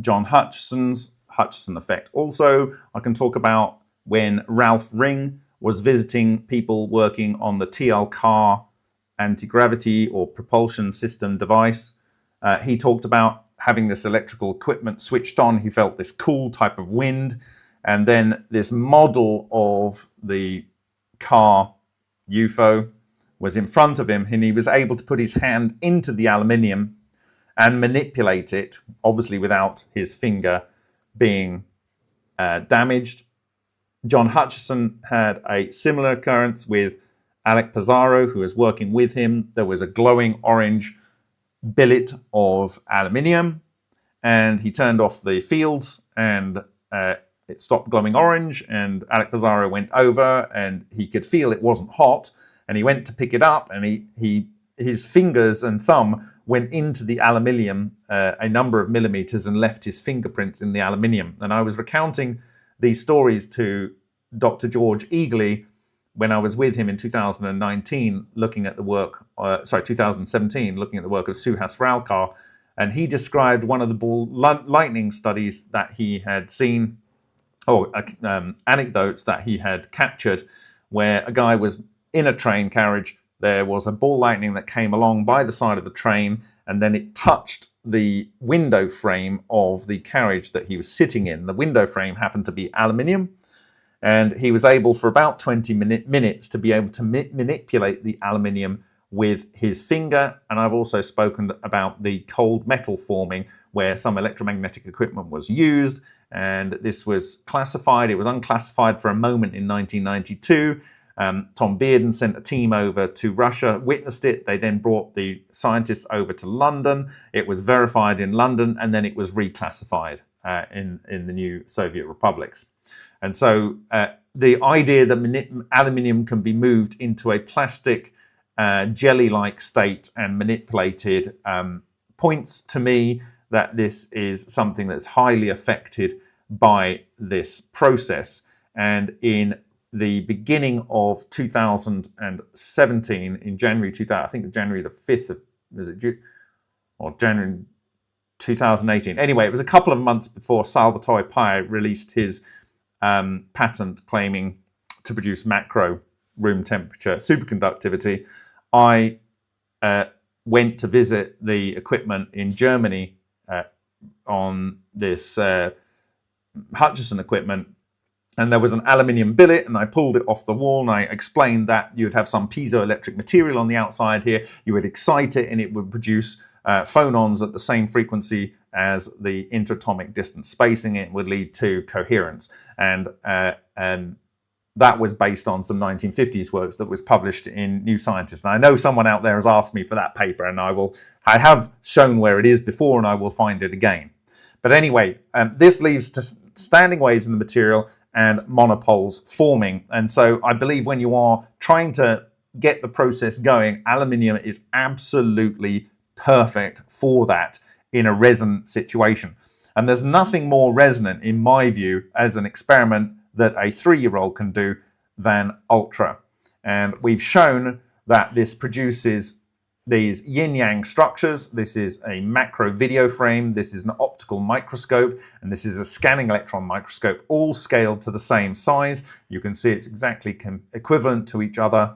John Hutchison's Hutchison effect. Also, I can talk about when Ralph Ring was visiting people working on the TL-CAR anti-gravity or propulsion system device. He talked about having this electrical equipment switched on. He felt this cool type of wind. And then this model of the car UFO was in front of him, and he was able to put his hand into the aluminium and manipulate it, obviously without his finger being damaged. John Hutchison had a similar occurrence with Alec Pizarro, who was working with him. There was a glowing orange billet of aluminium, and he turned off the fields, and it stopped glowing orange, and Alec Pizarro went over, and he could feel it wasn't hot, and he went to pick it up, and his fingers and thumb went into the aluminium a number of millimeters and left his fingerprints in the aluminium. And I was recounting these stories to Dr. George Eagley when I was with him in 2019, looking at the work, 2017, looking at the work of Suhas Ralkar, and he described one of the ball lightning studies that he had seen, or anecdotes that he had captured, where a guy was in a train carriage. There was a ball lightning that came along by the side of the train, and then it touched the window frame of the carriage that he was sitting in. The window frame happened to be aluminium, and he was able for about 20 minutes to be able to manipulate the aluminium with his finger. And I've also spoken about the cold metal forming, where some electromagnetic equipment was used, and this was classified. It was unclassified for a moment in 1992. Tom Bearden sent a team over to Russia, witnessed it. They then brought the scientists over to London. It was verified in London, and then it was reclassified in the new Soviet republics. And so the idea that aluminium can be moved into a plastic jelly-like state and manipulated points to me that this is something that's highly affected by this process. And in the beginning of 2017, in January 2000, I think January the 5th of, was it June? Or January 2018. Anyway, it was a couple of months before Salvatore Pais released his patent claiming to produce macro room temperature superconductivity. I went to visit the equipment in Germany on this Hutchison equipment, and there was an aluminium billet, and I pulled it off the wall, and I explained that you would have some piezoelectric material on the outside here. You would excite it, and it would produce phonons at the same frequency as the interatomic distance spacing. It would lead to coherence. And that was based on some 1950s works that was published in New Scientist. And I know someone out there has asked me for that paper, and I have shown where it is before, and I will find it again. But anyway, this leads to standing waves in the material and monopoles forming. And so I believe when you are trying to get the process going, aluminium is absolutely perfect for that in a resonant situation. And there's nothing more resonant, in my view, as an experiment that a 3-year-old can do than ultra. And we've shown that this produces these yin-yang structures. This is a macro video frame, this is an optical microscope, and this is a scanning electron microscope, all scaled to the same size. You can see it's exactly equivalent to each other.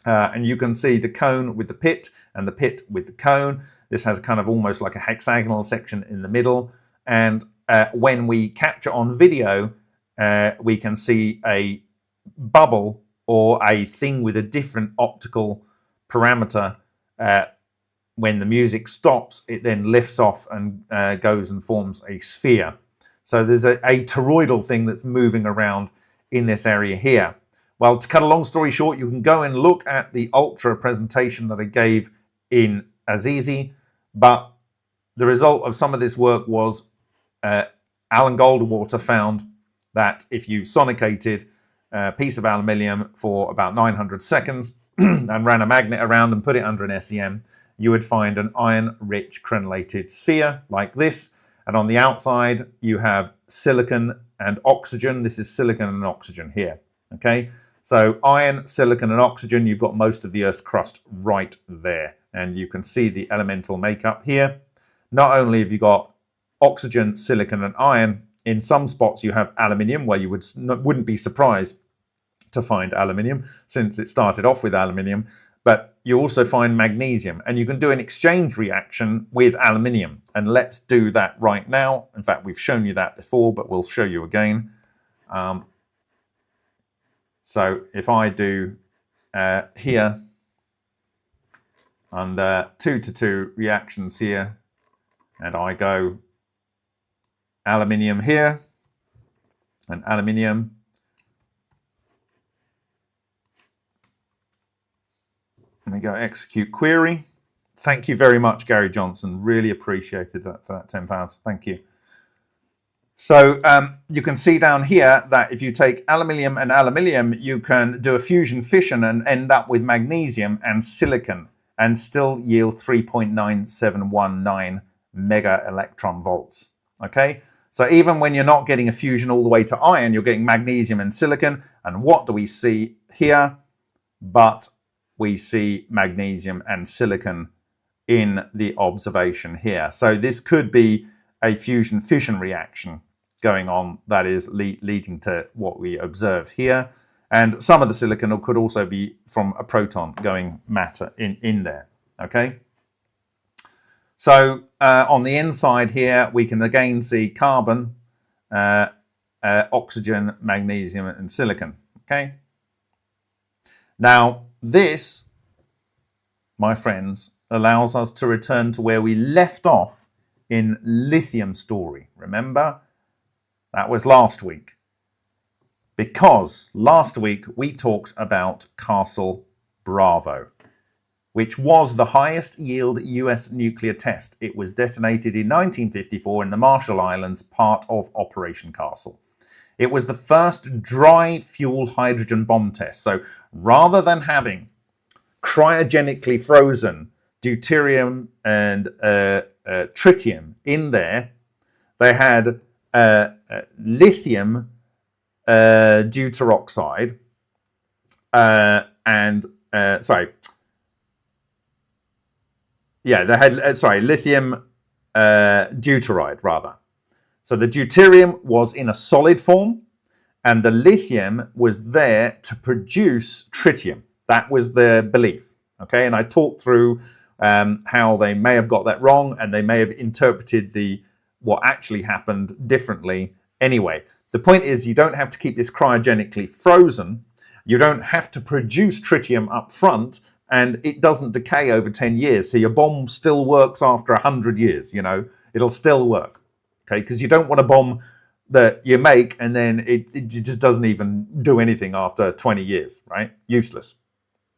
And you can see the cone with the pit and the pit with the cone. This has kind of almost like a hexagonal section in the middle. And when we capture on video, we can see a bubble or a thing with a different optical parameter. When the music stops, it then lifts off and goes and forms a sphere. So there's a toroidal thing that's moving around in this area here. Well, to cut a long story short, you can go and look at the ultra presentation that I gave in Azizi, but the result of some of this work was Alan Golderwater found that if you sonicated a piece of aluminium for about 900 seconds and ran a magnet around and put it under an SEM, you would find an iron-rich crenellated sphere like this. And on the outside, you have silicon and oxygen. This is silicon and oxygen here, okay? So iron, silicon, and oxygen, you've got most of the Earth's crust right there. And you can see the elemental makeup here. Not only have you got oxygen, silicon, and iron, in some spots you have aluminium, where you wouldn't be surprised to find aluminium, since it started off with aluminium, but you also find magnesium, and you can do an exchange reaction with aluminium. And let's do that right now. In fact, we've shown you that before, but we'll show you again. So if I do here, under 2-to-2 reactions here, and I go aluminium here, and aluminium, and we go execute query, Thank you very much, Gary Johnson. Really appreciated that for that £10. Thank you. So you can see down here that if you take aluminium and aluminium, you can do a fusion fission and end up with magnesium and silicon and still yield 3.9719 mega electron volts. Okay, so even when you're not getting a fusion all the way to iron, you're getting magnesium and silicon. And what do we see here? But we see magnesium and silicon in the observation here. So this could be a fusion fission reaction going on that is leading to what we observe here. And some of the silicon could also be from a proton going matter in there. Okay. So on the inside here, we can again see carbon, oxygen, magnesium, and silicon. Okay. Now this, my friends, allows us to return to where we left off in Lithium Story. Remember? That was last week. Because last week we talked about Castle Bravo, which was the highest yield US nuclear test. It was detonated in 1954 in the Marshall Islands, part of Operation Castle. It was the first dry fuel hydrogen bomb test. So rather than having cryogenically frozen deuterium and tritium in there, they had lithium deuteroxide lithium deuteride rather. So the deuterium was in a solid form and the lithium was there to produce tritium. That was their belief. Okay, and I talked through how they may have got that wrong and they may have interpreted what actually happened differently. Anyway, the point is you don't have to keep this cryogenically frozen. You don't have to produce tritium up front, and it doesn't decay over 10 years. So your bomb still works after 100 years, you know, it'll still work. Okay, because you don't want a bomb that you make and then it just doesn't even do anything after 20 years, right? Useless.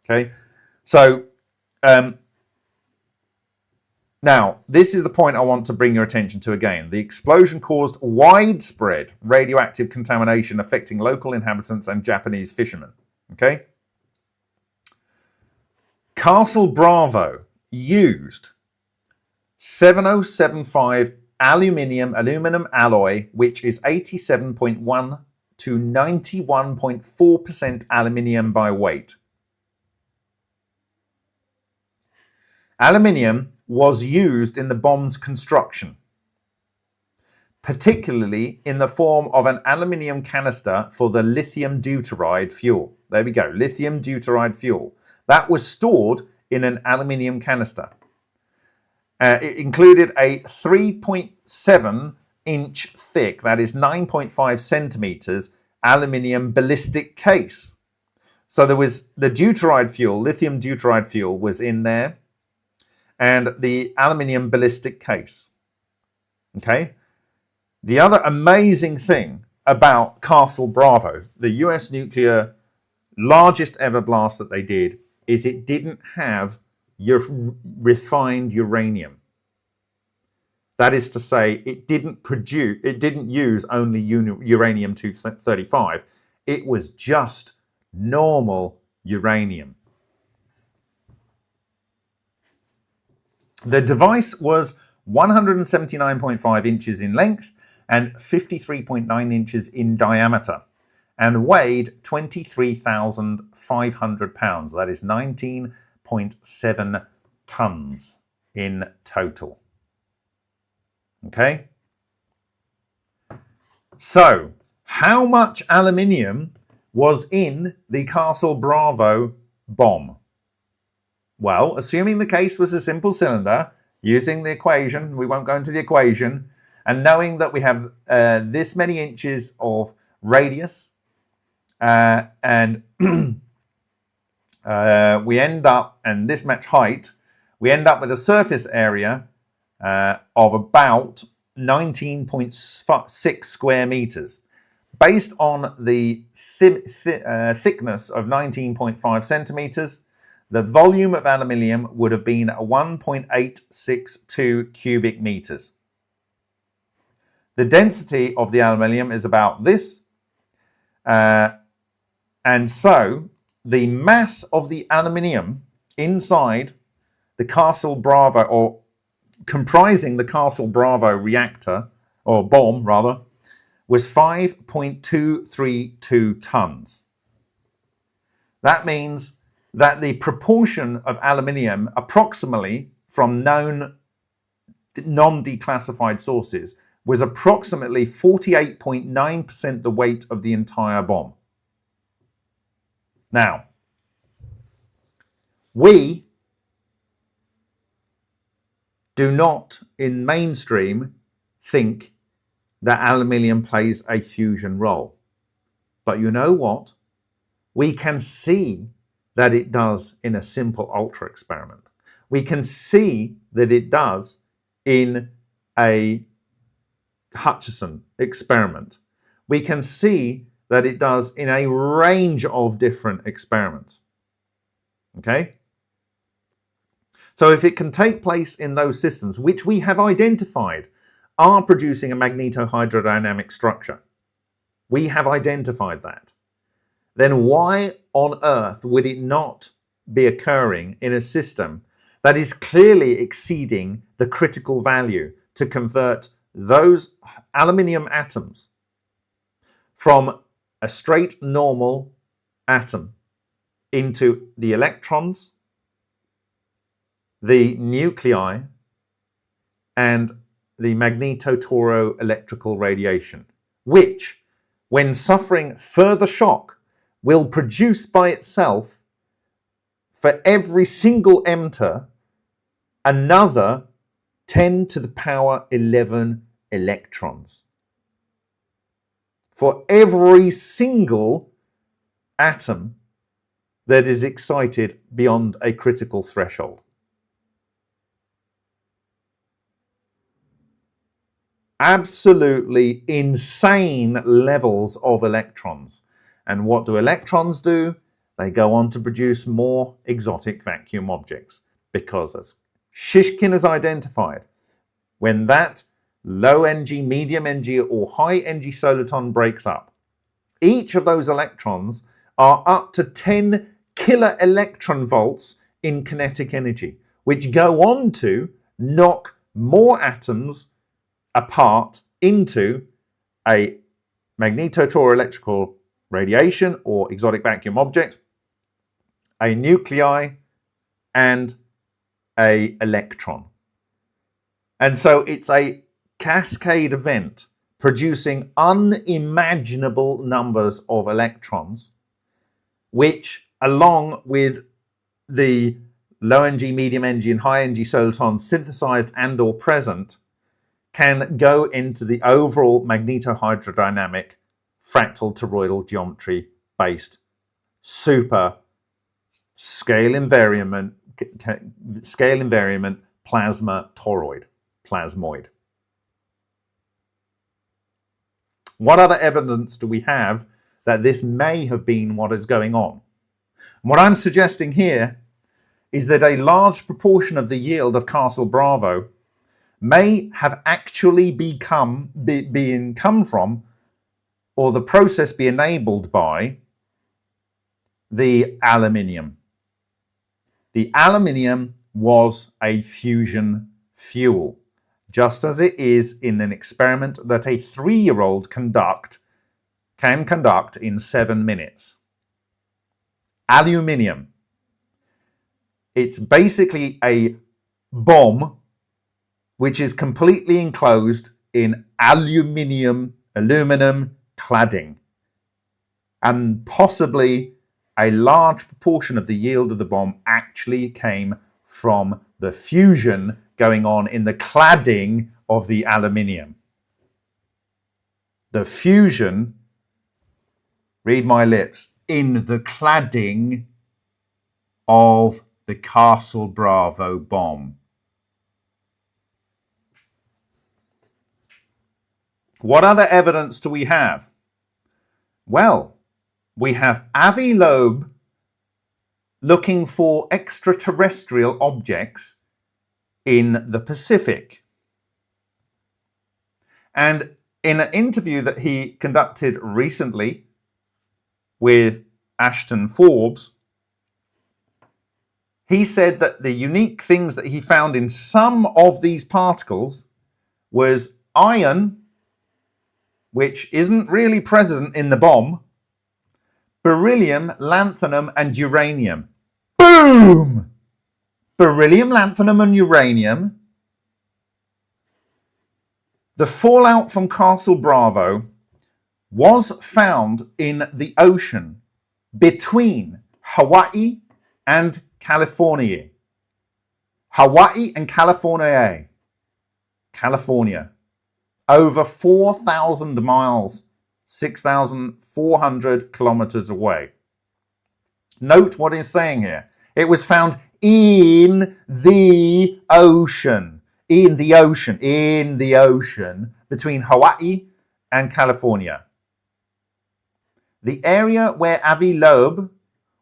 Okay, so now, this is the point I want to bring your attention to again. The explosion caused widespread radioactive contamination affecting local inhabitants and Japanese fishermen. Okay? Castle Bravo used 7075 aluminum alloy, which is 87.1 to 91.4% aluminium by weight. Aluminium was used in the bomb's construction, particularly in the form of an aluminium canister for the lithium deuteride fuel. There we go, lithium deuteride fuel. That was stored in an aluminium canister. It included a 3.7 inch thick, that is 9.5 centimeters, aluminium ballistic case. So there was the deuteride fuel, lithium deuteride fuel was in there, and the aluminium ballistic case. Okay. The other amazing thing about Castle Bravo, the US nuclear largest ever blast that they did, is it didn't have refined uranium. That is to say, it didn't use only uranium-235. It was just normal uranium. The device was 179.5 inches in length and 53.9 inches in diameter and weighed 23,500 pounds. That is 19.7 tons in total. Okay? So, how much aluminium was in the Castle Bravo bomb? Well, assuming the case was a simple cylinder, using the equation, we won't go into the equation, and knowing that we have this many inches of radius, and we end up, and this much height, we end up with a surface area of about 19.6 square meters. Based on the thickness of 19.5 centimeters, the volume of aluminium would have been 1.862 cubic meters. The density of the aluminium is about this. And so the mass of the aluminium inside the Castle Bravo, or comprising the Castle Bravo reactor, or bomb rather, was 5.232 tons. That means that the proportion of aluminium, approximately from known non-declassified sources, was approximately 48.9% the weight of the entire bomb. Now, we do not, in mainstream, think that aluminium plays a fusion role. But you know what? We can see that it does in a simple ultra experiment. We can see that it does in a Hutchison experiment. We can see that it does in a range of different experiments. Okay? So if it can take place in those systems, which we have identified are producing a magnetohydrodynamic structure, we have identified that, then why on earth would it not be occurring in a system that is clearly exceeding the critical value to convert those aluminium atoms from a straight normal atom into the electrons, the nuclei, and the magnetotoroelectrical radiation, which, when suffering further shock, will produce by itself, for every single emitter, another 10 to the power 11 electrons. For every single atom that is excited beyond a critical threshold. Absolutely insane levels of electrons. And what do electrons do? They go on to produce more exotic vacuum objects. Because as Shishkin has identified, when that low Ng, medium Ng, or high Ng soliton breaks up, each of those electrons are up to 10 kilo electron volts in kinetic energy, which go on to knock more atoms apart into a magnetotoroelectrical radiation or exotic vacuum object, a nuclei, and an electron. And so it's a cascade event producing unimaginable numbers of electrons, which, along with the low Ng, medium Ng, and high Ng solitons synthesized and or present, can go into the overall magnetohydrodynamic fractal toroidal geometry based super scale invariant plasma toroid, plasmoid. What other evidence do we have that this may have been what is going on? What I'm suggesting here is that a large proportion of the yield of Castle Bravo may have actually come from, or the process be enabled by, the aluminium. The aluminium was a fusion fuel, just as it is in an experiment that a 3-year-old can conduct in 7 minutes. Aluminium. It's basically a bomb which is completely enclosed in aluminum cladding. And possibly a large proportion of the yield of the bomb actually came from the fusion going on in the cladding of the aluminium. The fusion, read my lips, in the cladding of the Castle Bravo bomb. What other evidence do we have? Well, we have Avi Loeb looking for extraterrestrial objects in the Pacific. And in an interview that he conducted recently with Ashton Forbes, he said that the unique things that he found in some of these particles was iron, which isn't really present in the bomb, beryllium, lanthanum, and uranium. Boom! Beryllium, lanthanum, and uranium. The fallout from Castle Bravo was found in the ocean between Hawaii and California. Hawaii and California. California. Over 4,000 miles, 6,400 kilometers away. Note what he's saying here. It was found in the ocean. In the ocean between Hawaii and California. The area where Avi Loeb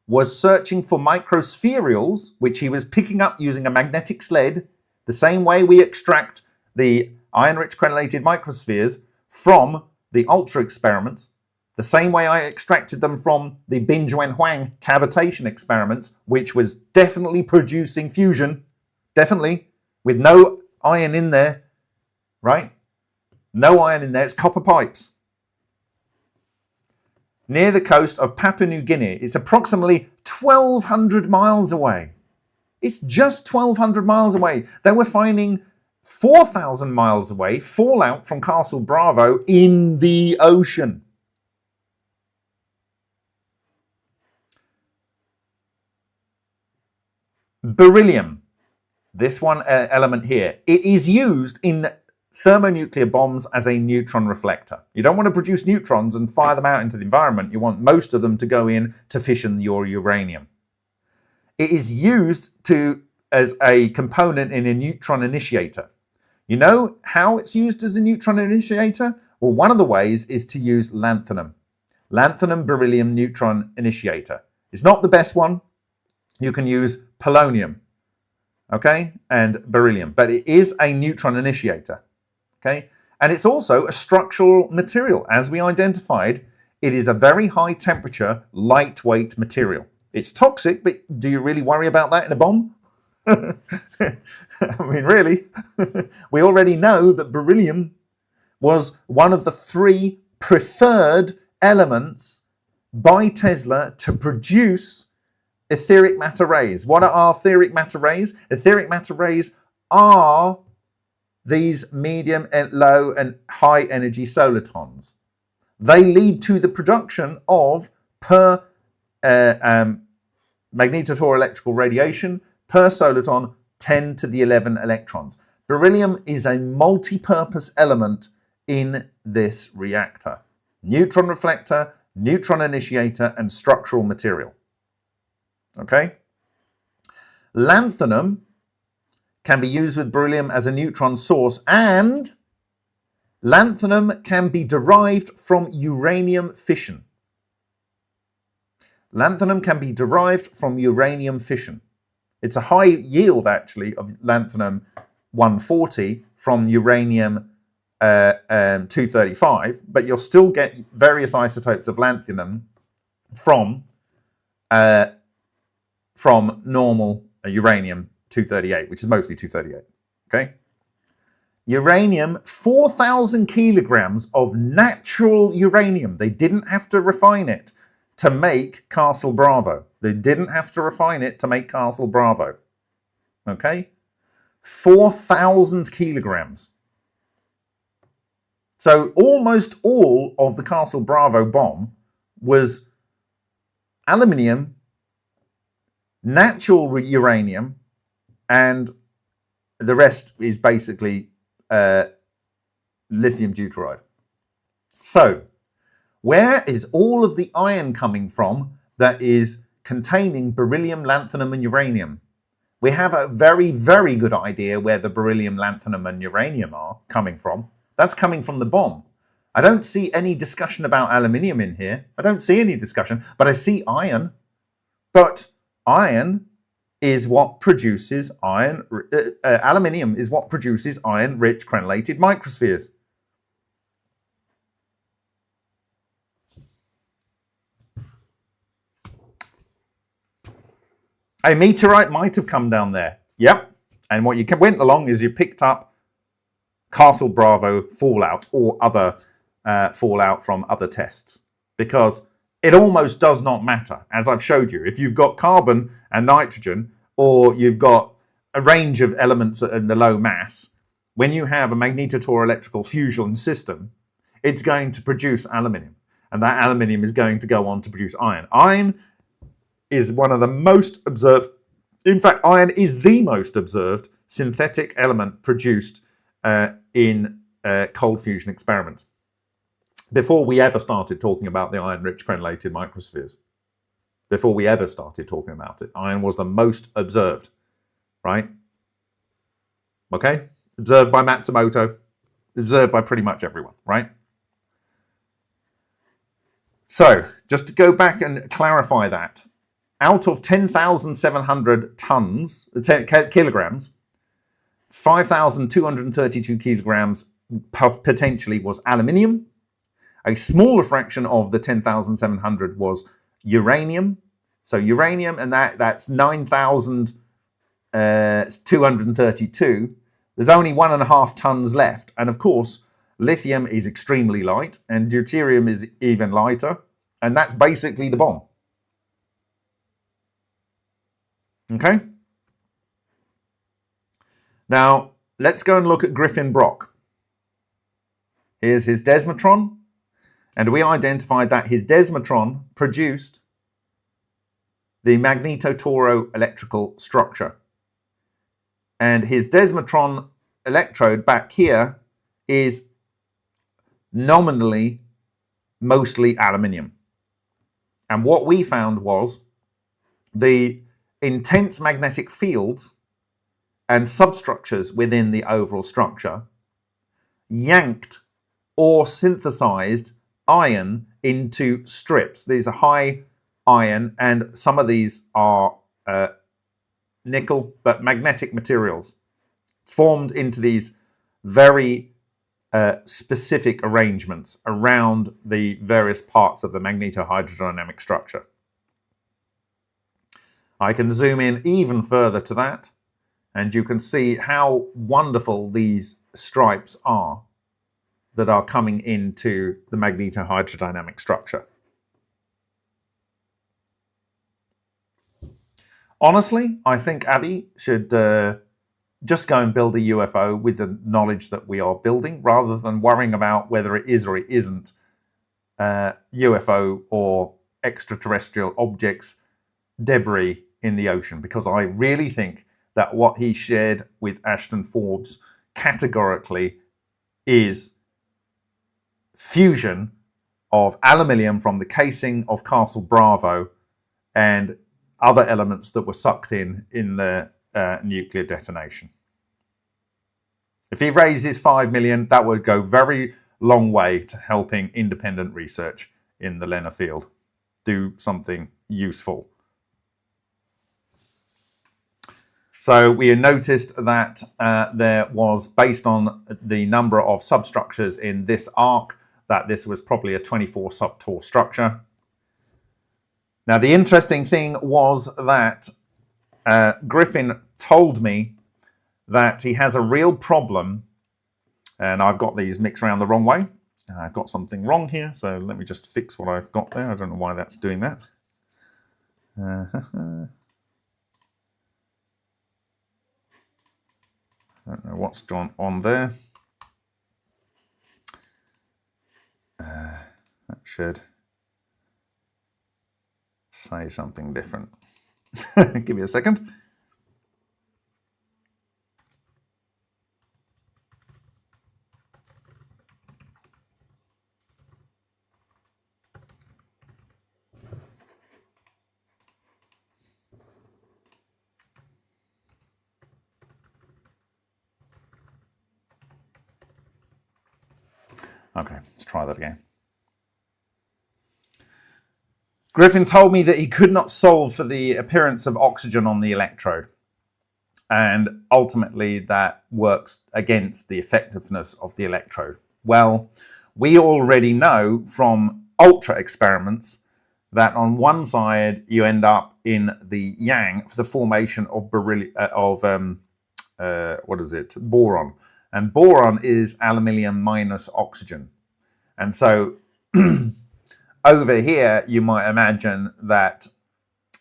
was searching for microspherules, which he was picking up using a magnetic sled, the same way we extract the iron-rich crenellated microspheres from the ultra experiments, the same way I extracted them from the Bin-Juan Huang cavitation experiments, which was definitely producing fusion, definitely, with no iron in there, right? No iron in there, it's copper pipes. Near the coast of Papua New Guinea. It's approximately 1,200 miles away. It's just 1,200 miles away. They were finding 4,000 miles away fallout from Castle Bravo in the ocean. Beryllium. This one element here. It is used in thermonuclear bombs as a neutron reflector. You don't want to produce neutrons and fire them out into the environment. You want most of them to go in to fission your uranium. It is used as a component in a neutron initiator. You know how it's used as a neutron initiator? Well, one of the ways is to use lanthanum. Lanthanum beryllium neutron initiator. It's not the best one. You can use polonium, okay, and beryllium, but it is a neutron initiator. Okay, and it's also a structural material. As we identified, it is a very high temperature, lightweight material. It's toxic, but do you really worry about that in a bomb? I mean, really? We already know that beryllium was one of the 3 preferred elements by Tesla to produce etheric matter rays. What are etheric matter rays? Etheric matter rays are these medium and low and high energy solitons. They lead to the production of per magnetotor-electrical radiation per soliton 10 to the 11 electrons. Beryllium is a multi-purpose element in this reactor. Neutron reflector, neutron initiator, and structural material. Okay? Lanthanum can be used with beryllium as a neutron source, and lanthanum can be derived from uranium fission. Lanthanum can be derived from uranium fission. It's a high yield, actually, of lanthanum 140 from uranium 235, but you'll still get various isotopes of lanthanum from normal uranium 238, which is mostly 238. Okay. Uranium, 4,000 kilograms of natural uranium. They didn't have to refine it to make Castle Bravo. They didn't have to refine it to make Castle Bravo. Okay? 4,000 kilograms. So almost all of the Castle Bravo bomb was aluminium, natural uranium, and the rest is basically lithium deuteride. So, where is all of the iron coming from that is containing beryllium, lanthanum, and uranium? We have a very, very good idea where the beryllium, lanthanum, and uranium are coming from. That's coming from the bomb. I don't see any discussion about aluminium in here. I don't see any discussion, but I see iron. But iron is what produces aluminium is what produces iron-rich crenellated microspheres. A meteorite might have come down there. Yep. And what you went along is you picked up Castle Bravo fallout or other fallout from other tests, because it almost does not matter, as I've showed you. If you've got carbon and nitrogen, or you've got a range of elements in the low mass, when you have a magnetotoroelectrical fusion system, it's going to produce aluminium. And that aluminium is going to go on to produce iron. Iron is one of the most observed, in fact, iron is the most observed synthetic element produced in cold fusion experiments, before we ever started talking about the iron-rich crenellated microspheres. Before we ever started talking about it, iron was the most observed, right? Okay? Observed by Matsumoto, observed by pretty much everyone, right? So, just to go back and clarify that, out of 10,700 tons, kilograms, 5,232 kilograms potentially was aluminium. A smaller fraction of the 10,700 was uranium. So uranium, and that's 9,232. There's only 1.5 tons left. And of course, lithium is extremely light, and deuterium is even lighter. And that's basically the bomb. Okay? Now, let's go and look at Griffin Brock. Here's his desmitron. And we identified that his desmitron produced the magnetotoroelectrical structure. And his desmitron electrode back here is nominally mostly aluminium. And what we found was the intense magnetic fields and substructures within the overall structure yanked or synthesized iron into strips. These are high iron, and some of these are nickel, but magnetic materials formed into these very specific arrangements around the various parts of the magnetohydrodynamic structure. I can zoom in even further to that, and you can see how wonderful these stripes are that are coming into the magnetohydrodynamic structure. Honestly, I think Abby should just go and build a UFO with the knowledge that we are building, rather than worrying about whether it is or it isn't UFO or extraterrestrial objects, debris in the ocean, because I really think that what he shared with Ashton Forbes categorically is fusion of aluminium from the casing of Castle Bravo and other elements that were sucked in the nuclear detonation. If he raises 5 million, that would go very long way to helping independent research in the LENR field do something useful. So we noticed that there was, based on the number of substructures in this arc, that this was probably a 24 subtor structure. Now, the interesting thing was that Griffin told me that he has a real problem, and I've got these mixed around the wrong way. I've got something wrong here, so let me just fix what I've got there. I don't know why that's doing that. I don't know what's gone on there. That should say something different. Give me a second. Okay, let's try that again. Griffin told me that he could not solve for the appearance of oxygen on the electrode. And ultimately that works against the effectiveness of the electrode. Well, we already know from ultra experiments that on one side you end up in the yang for the formation of boron. And boron is aluminium minus oxygen. And so over here you might imagine that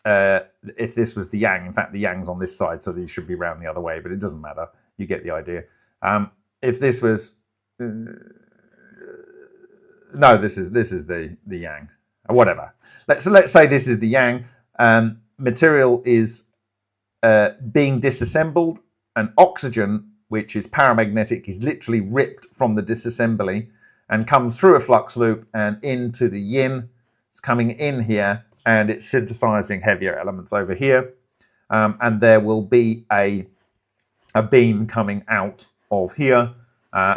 if this was the yang, in fact the yang's on this side, so these should be round the other way, but it doesn't matter. You get the idea. If this was no, this is the yang. Whatever. Let's say this is the yang. Material is being disassembled, and oxygen, which is paramagnetic, is literally ripped from the disassembly and comes through a flux loop and into the yin. It's coming in here and it's synthesizing heavier elements over here. And there will be a beam coming out of here,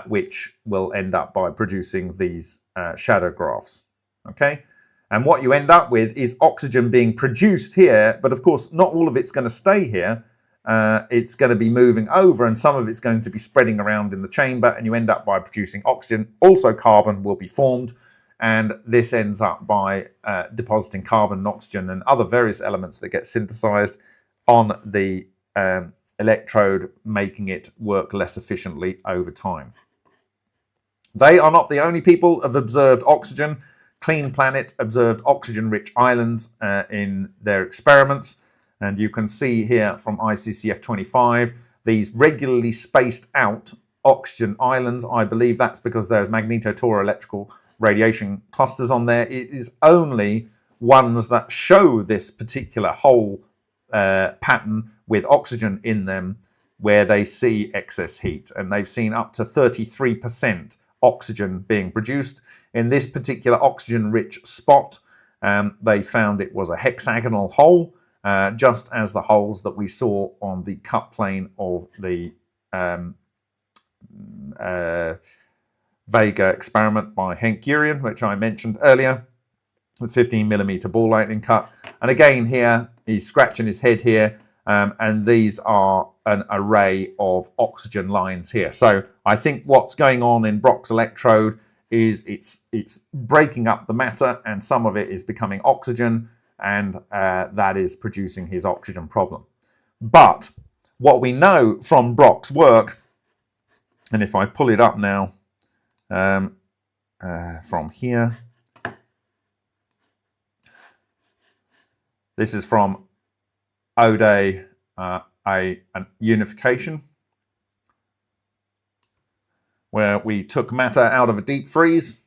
which will end up by producing these shadow graphs. Okay? And what you end up with is oxygen being produced here, but of course not all of it's going to stay here. It's going to be moving over, and some of it's going to be spreading around in the chamber, and you end up by producing oxygen. Also carbon will be formed, and this ends up by depositing carbon and oxygen and other various elements that get synthesized on the electrode, making it work less efficiently over time. They are not the only people who have observed oxygen. Clean Planet observed oxygen-rich islands in their experiments. And you can see here from ICCF 25, these regularly spaced out oxygen islands. I believe that's because there's magnetotoroelectrical radiation clusters on there. It is only ones that show this particular whole pattern with oxygen in them where they see excess heat. And they've seen up to 33% oxygen being produced. In this particular oxygen-rich spot, they found it was a hexagonal hole, just as the holes that we saw on the cut plane of the Vega experiment by Henk Urian, which I mentioned earlier, with 15mm ball lightning cut. And again here, he's scratching his head here, and these are an array of oxygen lines here. So I think what's going on in Brock's electrode is it's breaking up the matter, and some of it is becoming oxygen, and that is producing his oxygen problem. But what we know from Brock's work, and if I pull it up now from here, this is from Ode, a unification, where we took matter out of a deep freeze,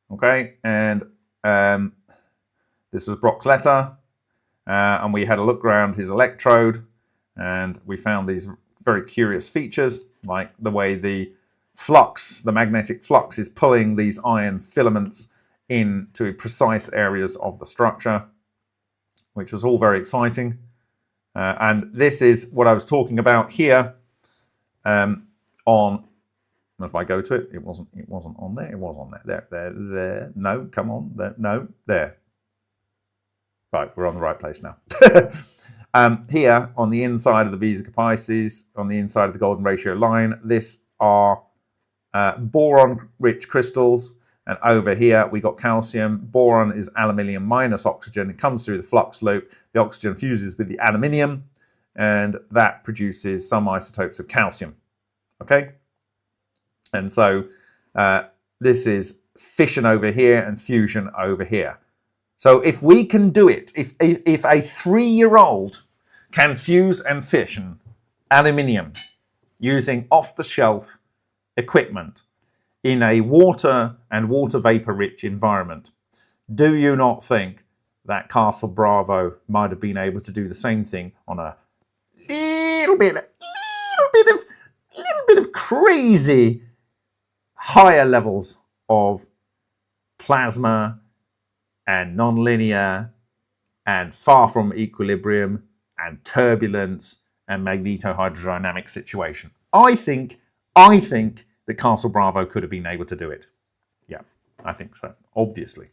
okay, and this was Brock's letter, and we had a look around his electrode, and we found these very curious features, like the way the flux, the magnetic flux, is pulling these iron filaments into precise areas of the structure, which was all very exciting. And this is what I was talking about here on. If I go to it, it wasn't on there. It was on there. There. No, come on. There. No, there. Right, we're on the right place now. Here on the inside of the Vesica Pisces, on the inside of the golden ratio line, this are boron-rich crystals. And over here we got calcium. Boron is aluminium minus oxygen. It comes through the flux loop. The oxygen fuses with the aluminium, and that produces some isotopes of calcium. Okay? And so this is fission over here and fusion over here. So if we can do it, if a 3-year-old can fuse and fission aluminium using off-the-shelf equipment in a water and water vapor-rich environment, do you not think that Castle Bravo might have been able to do the same thing on a little bit of crazy higher levels of plasma and nonlinear and far from equilibrium and turbulence and magnetohydrodynamic situation? I think that Castle Bravo could have been able to do it. Yeah, I think so, obviously.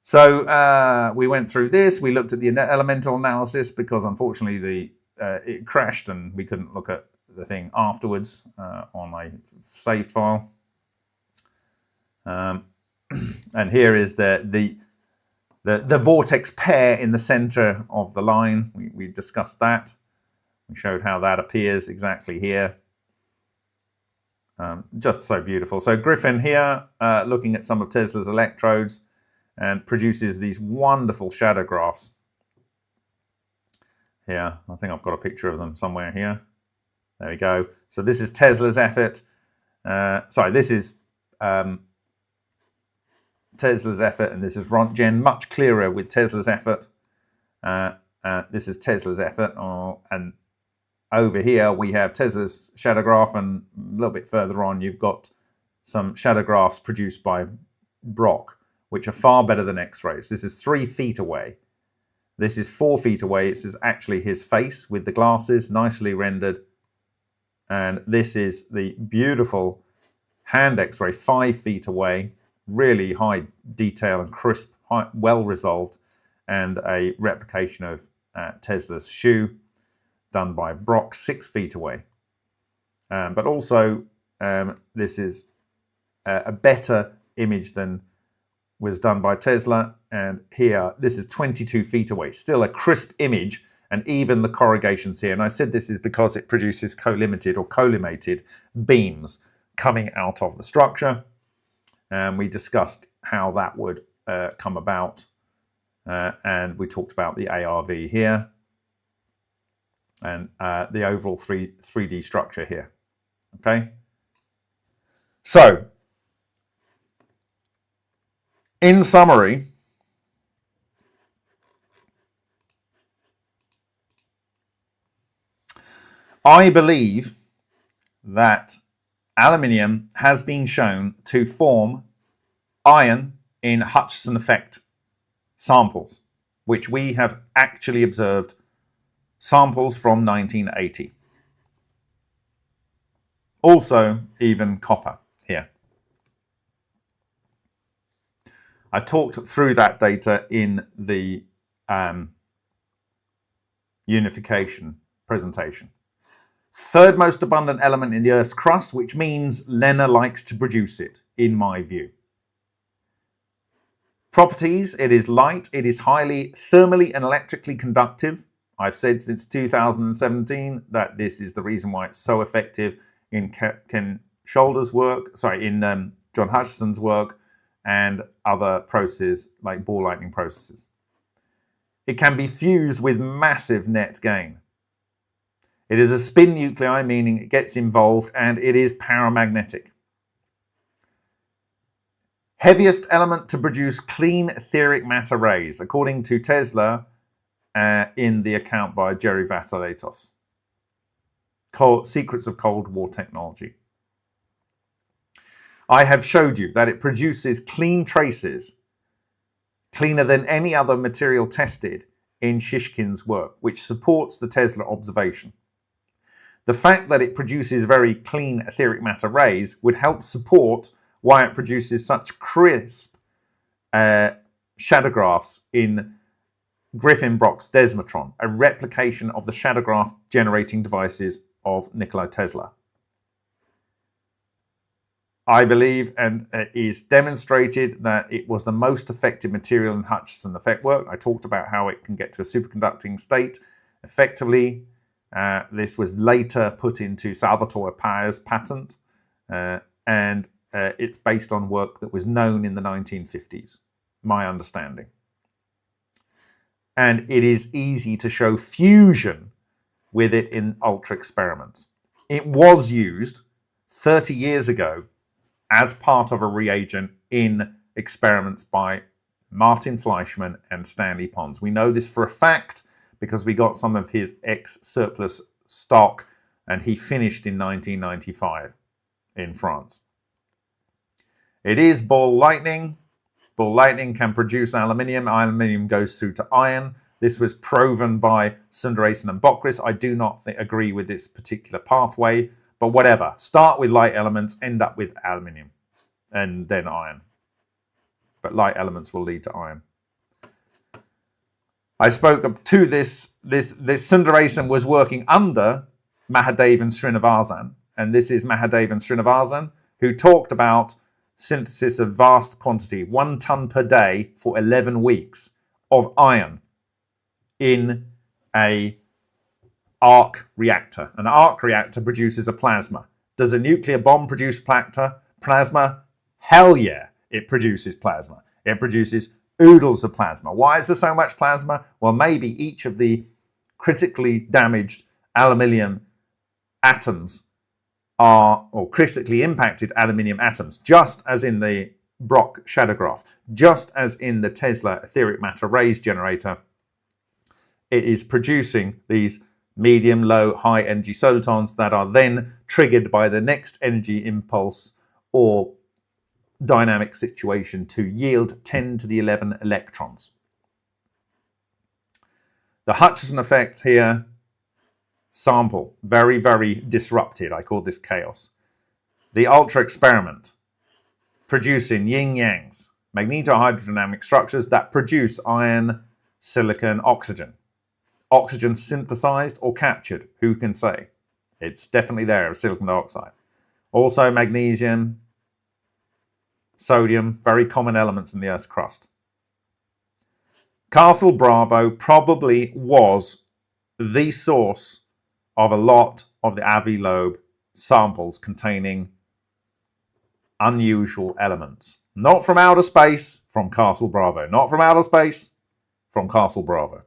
So we went through this. We looked at the elemental analysis because unfortunately it crashed and we couldn't look at the thing afterwards on my saved file. And here is the vortex pair in the center of the line. We discussed that. We showed how that appears exactly here. Just so beautiful. So Griffin here, looking at some of Tesla's electrodes, and produces these wonderful shadow graphs. Here, I think I've got a picture of them somewhere here. There we go. So this is Tesla's effort. Sorry, this is Tesla's effort, and this is Rontgen, much clearer with Tesla's effort. This is Tesla's effort, and over here we have Tesla's shadow graph, and a little bit further on you've got some shadow graphs produced by Brock, which are far better than X-rays. This is 3 feet away. This is 4 feet away. This is actually his face with the glasses, nicely rendered. And this is the beautiful hand X-ray 5 feet away, really high detail and crisp, well resolved, and a replication of Tesla's shoe done by Brock 6 feet away. But also this is a better image than was done by Tesla, and here this is 22 feet away, still a crisp image, and even the corrugations here, and I said this is because it produces co-limited or collimated beams coming out of the structure, and we discussed how that would come about, and we talked about the ARV here and the overall 3D structure here. Okay, so in summary, I believe that aluminium has been shown to form iron in Hutchison effect samples, which we have actually observed samples from 1980. Also, even copper here. I talked through that data in the unification presentation. Third most abundant element in the Earth's crust, which means Lena likes to produce it, in my view. Properties, it is light, it is highly thermally and electrically conductive. I've said since 2017 that this is the reason why it's so effective in Ken Shoulder's work, in John Hutchison's work, and other processes like ball lightning processes. It can be fused with massive net gain. It is a spin nuclei, meaning it gets involved, and it is paramagnetic. Heaviest element to produce clean etheric matter rays, according to Tesla in the account by Jerry Vassaletos. Secrets of Cold War Technology. I have showed you that it produces clean traces, cleaner than any other material tested in Shishkin's work, which supports the Tesla observation. The fact that it produces very clean etheric matter rays would help support why it produces such crisp shadow graphs in Griffin Brock's desmitron, a replication of the shadow graph generating devices of Nikola Tesla. I believe, and it is demonstrated, that it was the most effective material in Hutchison effect work. I talked about how it can get to a superconducting state effectively. This was later put into Salvatore Paier's patent, and it's based on work that was known in the 1950s, my understanding. And it is easy to show fusion with it in ultra experiments. It was used 30 years ago as part of a reagent in experiments by Martin Fleischmann and Stanley Pons. We know this for a fact because we got some of his ex-surplus stock, and he finished in 1995 in France. It is ball lightning. Ball lightning can produce aluminium. Aluminium goes through to iron. This was proven by Sundaresan and Bockris. I do not agree with this particular pathway, but whatever. Start with light elements, end up with aluminium, and then iron. But light elements will lead to iron. I spoke to this Sundaresan was working under Mahadev and Srinivasan, and this is Mahadev and Srinivasan, who talked about synthesis of vast quantity, 1 ton per day for 11 weeks of iron in a arc reactor. An arc reactor produces a plasma. Does a nuclear bomb produce plasma? Hell yeah, it produces plasma. It produces oodles of plasma. Why is there so much plasma? Well, maybe each of the critically damaged aluminium atoms are, or critically impacted aluminium atoms, just as in the Brock shadow graph, just as in the Tesla etheric matter rays generator, it is producing these medium, low, high energy solitons that are then triggered by the next energy impulse or dynamic situation to yield 10 to the 11 electrons. The Hutchison effect here, sample, very, very disrupted. I call this chaos. The ultra experiment, producing yin-yangs, magnetohydrodynamic structures that produce iron, silicon, oxygen. Oxygen synthesized or captured, who can say? It's definitely there, silicon dioxide. Also magnesium, sodium, very common elements in the Earth's crust. Castle Bravo probably was the source of a lot of the Avi Loeb samples containing unusual elements. Not from outer space, from Castle Bravo. Not from outer space, from Castle Bravo.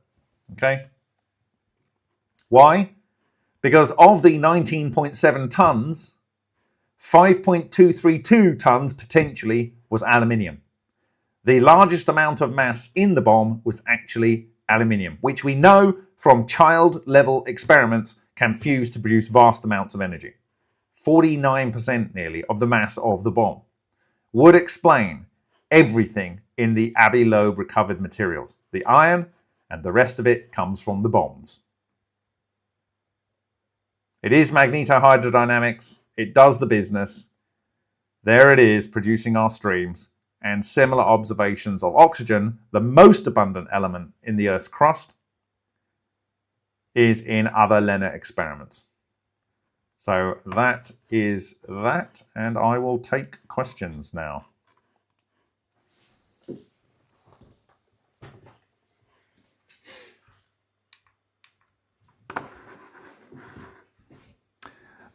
Okay? Why? Because of the 19.7 tons, 5.232 tons potentially was aluminium. The largest amount of mass in the bomb was actually aluminium, which we know from child-level experiments can fuse to produce vast amounts of energy. 49% nearly of the mass of the bomb would explain everything in the Avi Loeb recovered materials. The iron and the rest of it comes from the bombs. It is magnetohydrodynamics. It does the business. There it is, producing our streams. And similar observations of oxygen, the most abundant element in the Earth's crust, is in other LENR experiments. So that is that, and I will take questions now.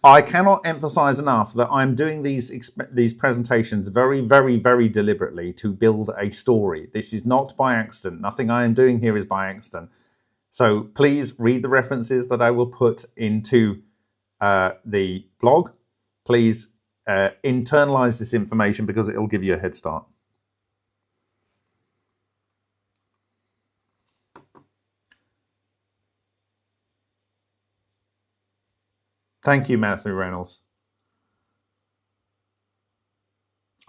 I cannot emphasize enough that I'm doing these presentations very, very, very deliberately to build a story. This is not by accident. Nothing I am doing here is by accident. So please read the references that I will put into the blog. Please internalize this information because it will give you a head start. Thank you, Matthew Reynolds.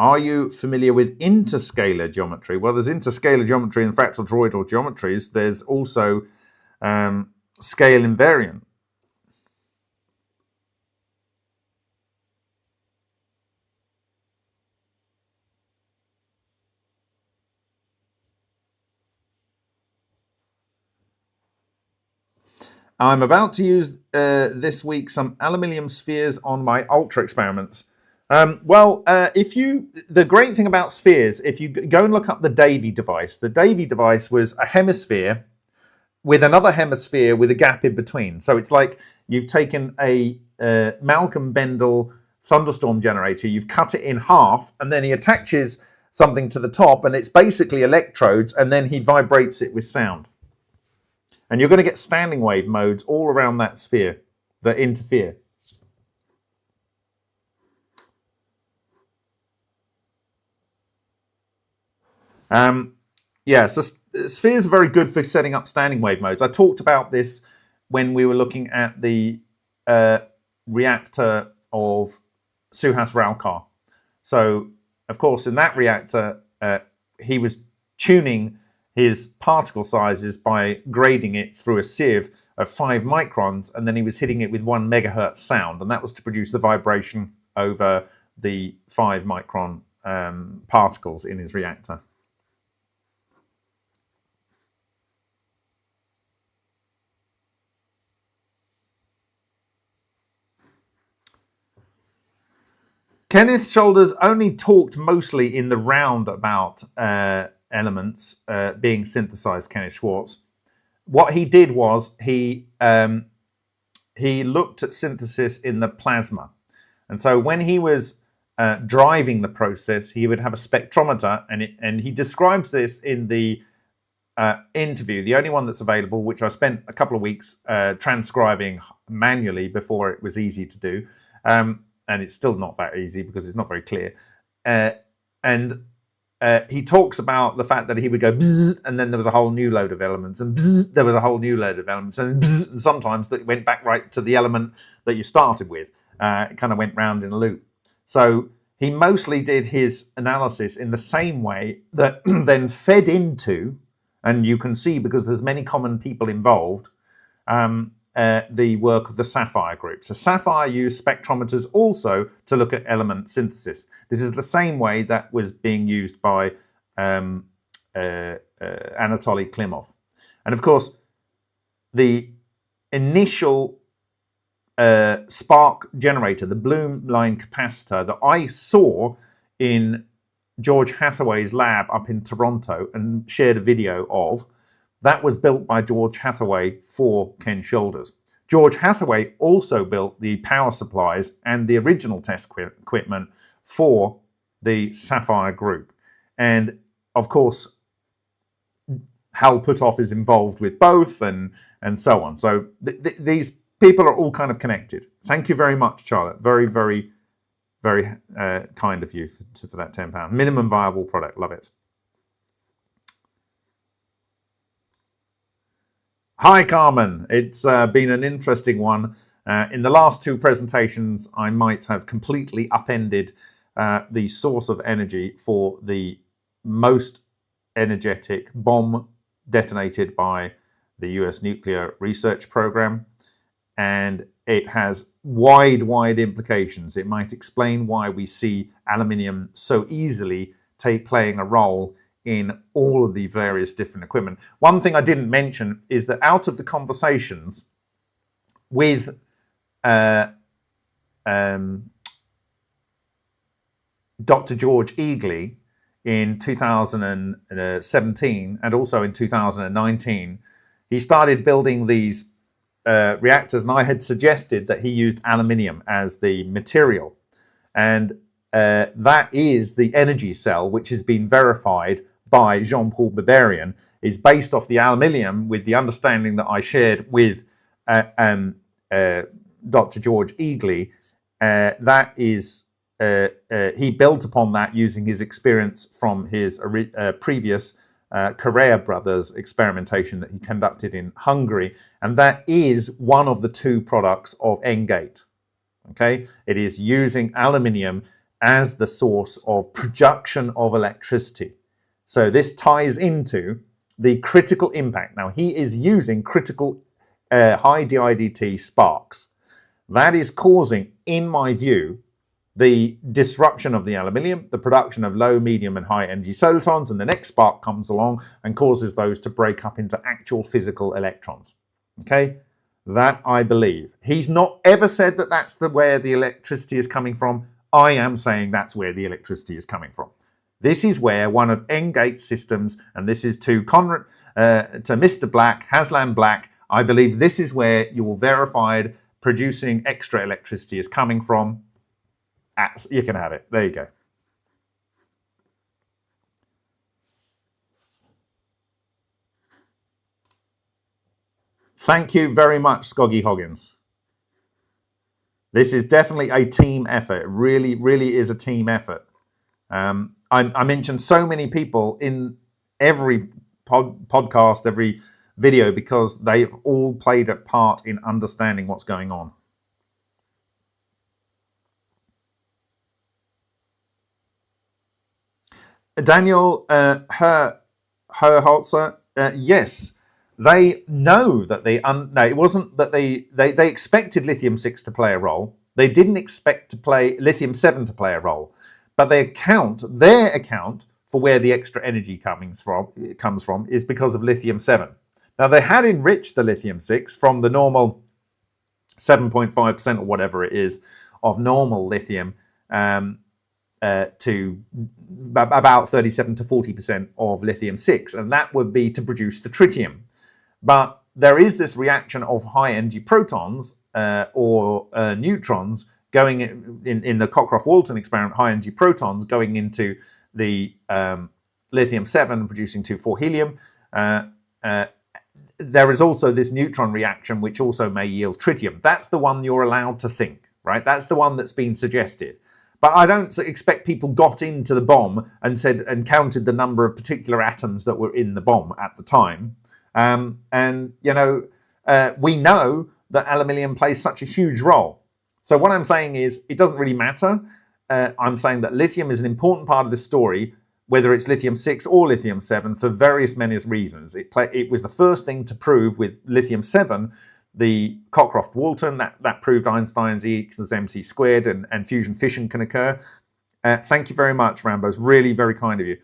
Are you familiar with interscalar geometry? Well, there's interscalar geometry in fractal toroidal geometries. There's also scale invariant. I'm about to use this week some aluminium spheres on my ultra experiments. The great thing about spheres, if you go and look up the Davy device, the Davy device was a hemisphere with another hemisphere with a gap in between. So it's like you've taken a Malcolm Bendel thunderstorm generator, you've cut it in half, and then he attaches something to the top, and it's basically electrodes, and then he vibrates it with sound. And you're going to get standing wave modes all around that sphere that interfere. So spheres are very good for setting up standing wave modes. I talked about this when we were looking at the reactor of Suhas Ralkar. So, of course, in that reactor, he was tuning his particle sizes by grading it through a sieve of 5 microns, and then he was hitting it with 1 megahertz sound, and that was to produce the vibration over the 5 micron particles in his reactor. Kenneth Shoulders only talked mostly in the round about elements being synthesized, Kenneth Schwartz. What he did was he looked at synthesis in the plasma. And so when he was driving the process, he would have a spectrometer, and he describes this in the interview, the only one that's available, which I spent a couple of weeks transcribing manually before it was easy to do. And it's still not that easy because it's not very clear. He talks about the fact that he would go bzzz, and then there was a whole new load of elements, and bzzz, there was a whole new load of elements, and bzzz, and sometimes that went back right to the element that you started with. It kind of went round in a loop. So he mostly did his analysis in the same way that then fed into, and you can see because there's many common people involved, the work of the Sapphire group. So Sapphire used spectrometers also to look at element synthesis. This is the same way that was being used by Anatoly Klimov. And of course, the initial spark generator, the Bloom line capacitor that I saw in George Hathaway's lab up in Toronto and shared a video of, that was built by George Hathaway for Ken Shoulders. George Hathaway also built the power supplies and the original test equipment for the Sapphire group. And of course, Hal Puthoff is involved with both, and so on. So these people are all kind of connected. Thank you very much, Charlotte. Very, very, very kind of you for that £10. Minimum viable product. Love it. Hi, Carmen. It's been an interesting one. In the last two presentations, I might have completely upended the source of energy for the most energetic bomb detonated by the US nuclear research program. And it has wide implications. It might explain why we see aluminium so easily playing a role in all of the various different equipment. One thing I didn't mention is that out of the conversations with Dr. George Eagley in 2017 and also in 2019, he started building these reactors, and I had suggested that he used aluminium as the material. And that is the energy cell, which has been verified by Jean-Paul Biberian, is based off the aluminium with the understanding that I shared with Dr. George Eagley. That is, he built upon that using his experience from his previous Correa Brothers experimentation that he conducted in Hungary. And that is one of the two products of Engate. Okay, it is using aluminium as the source of production of electricity. So this ties into the critical impact. Now, he is using critical high DIDT sparks. That is causing, in my view, the disruption of the aluminium, the production of low, medium, and high energy solitons, and the next spark comes along and causes those to break up into actual physical electrons. Okay, that I believe. He's not ever said that that's where the electricity is coming from. I am saying that's where the electricity is coming from. This is where one of Engate's systems, and this is to Mr. Black, Haslam Black, I believe this is where your verified producing extra electricity is coming from. You can have it. There you go. Thank you very much, Scoggy Hoggins. This is definitely a team effort. It really, really is a team effort. I mentioned so many people in every podcast, every video, because they've all played a part in understanding what's going on. Daniel Herholzer, yes, they know that no, it wasn't that they expected lithium-6 to play a role. They didn't expect to play lithium-7 to play a role. But their account for where the extra energy comes from is because of lithium-7. Now, they had enriched the lithium-6 from the normal 7.5% or whatever it is of normal lithium to about 37 to 40% of lithium-6, and that would be to produce the tritium. But there is this reaction of high-energy protons or neutrons going in the Cockcroft-Walton experiment, high-energy protons going into the lithium-7 producing 2,4 helium. There is also this neutron reaction which also may yield tritium. That's the one you're allowed to think, right? That's the one that's been suggested. But I don't expect people got into the bomb and said and counted the number of particular atoms that were in the bomb at the time. And you know, we know that aluminium plays such a huge role. So what I'm saying is it doesn't really matter. I'm saying that lithium is an important part of the story, whether it's lithium-6 or lithium-7, for various many reasons. It was the first thing to prove with lithium-7, the Cockcroft-Walton, that proved Einstein's E equals mc squared and fusion fission can occur. Thank you very much, Rambo. It's really very kind of you.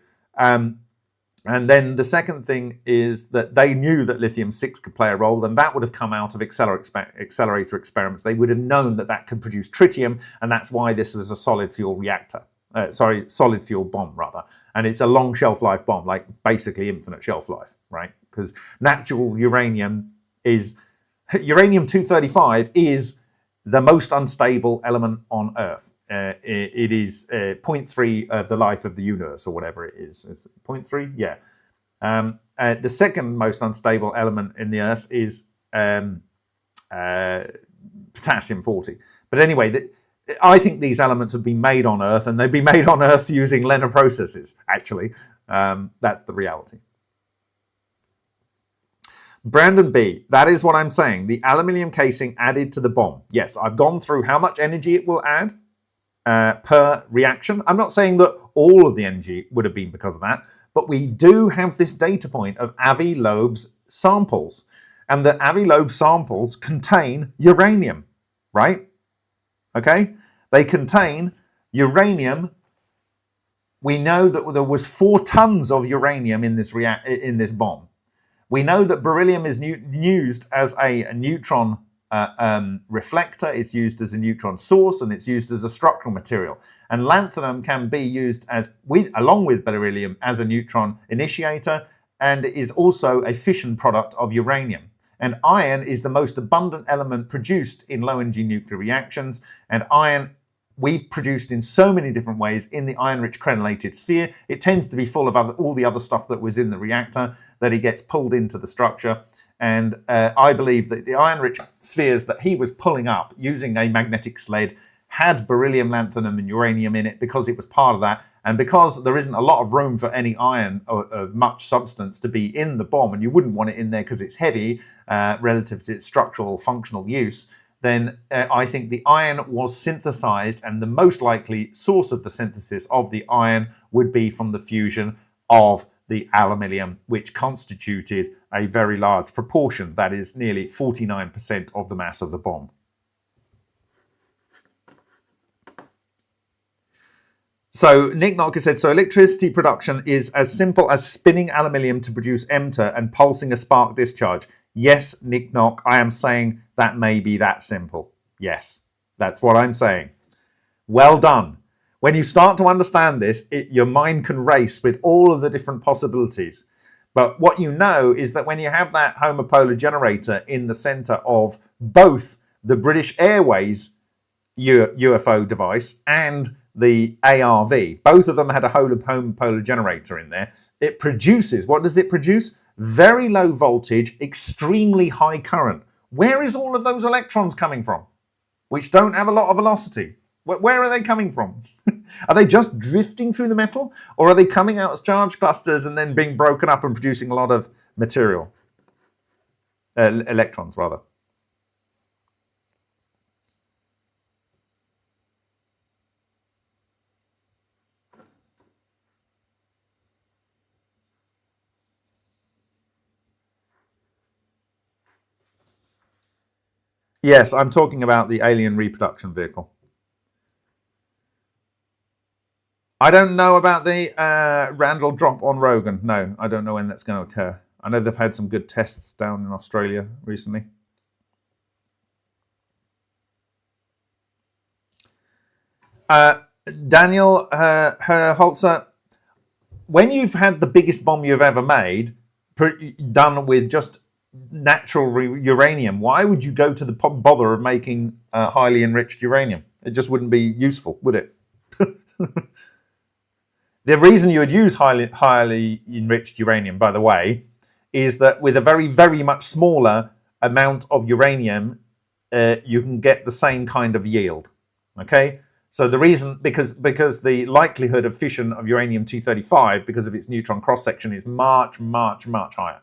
And then the second thing is that they knew that lithium-6 could play a role, and that would have come out of accelerator experiments. They would have known that that could produce tritium, and that's why this was a solid fuel reactor. Solid fuel bomb, rather. And it's a long shelf life bomb, like basically infinite shelf life, right? Because natural uranium is... Uranium-235 is the most unstable element on Earth. It is 0.3 of the life of the universe, or whatever it is. It's 0.3? Yeah. The second most unstable element in the Earth is potassium-40. But anyway, I think these elements have been made on Earth, and they've been made on Earth using LENR processes, actually. That's the reality. Brandon B, that is what I'm saying. The aluminium casing added to the bomb. Yes, I've gone through how much energy it will add per reaction. I'm not saying that all of the energy would have been because of that, but we do have this data point of Avi Loeb's samples. And the Avi Loeb samples contain uranium, right? Okay? They contain uranium. We know that there was 4 tons of uranium in this bomb. We know that beryllium is used as a neutron reflector, it's used as a neutron source, and it's used as a structural material. And lanthanum can be used along with beryllium as a neutron initiator, and is also a fission product of uranium. And iron is the most abundant element produced in low-energy nuclear reactions, and iron we've produced in so many different ways in the iron-rich crenellated sphere. It tends to be full of all the other stuff that was in the reactor, that it gets pulled into the structure. And I believe that the iron-rich spheres that he was pulling up using a magnetic sled had beryllium, lanthanum, and uranium in it because it was part of that. And because there isn't a lot of room for any iron of much substance to be in the bomb, and you wouldn't want it in there because it's heavy relative to its structural functional use, then I think the iron was synthesized, and the most likely source of the synthesis of the iron would be from the fusion of the aluminium, which constituted a very large proportion, that is nearly 49% of the mass of the bomb. So Nick Knocker said, so electricity production is as simple as spinning aluminium to produce emter and pulsing a spark discharge. Yes, Nick Knock, I am saying that may be that simple. Yes, that's what I'm saying. Well done. When you start to understand this, your mind can race with all of the different possibilities. But what you know is that when you have that homopolar generator in the center of both the British Airways UFO device and the ARV, both of them had a homopolar generator in there, it produces, what does it produce? Very low voltage, extremely high current. Where is all of those electrons coming from, which don't have a lot of velocity? Where are they coming from? Are they just drifting through the metal? Or are they coming out as charge clusters and then being broken up and producing a lot of material? Electrons, rather. Yes, I'm talking about the alien reproduction vehicle. I don't know about the Randall drop on Rogan. No, I don't know when that's going to occur. I know they've had some good tests down in Australia recently. Daniel Holzer, when you've had the biggest bomb you've ever made, done with just natural uranium, why would you go to the bother of making highly enriched uranium? It just wouldn't be useful, would it? The reason you would use highly enriched uranium, by the way, is that with a very, very much smaller amount of uranium, you can get the same kind of yield. Okay, so the reason, because the likelihood of fission of uranium-235, because of its neutron cross section, is much, much, much higher.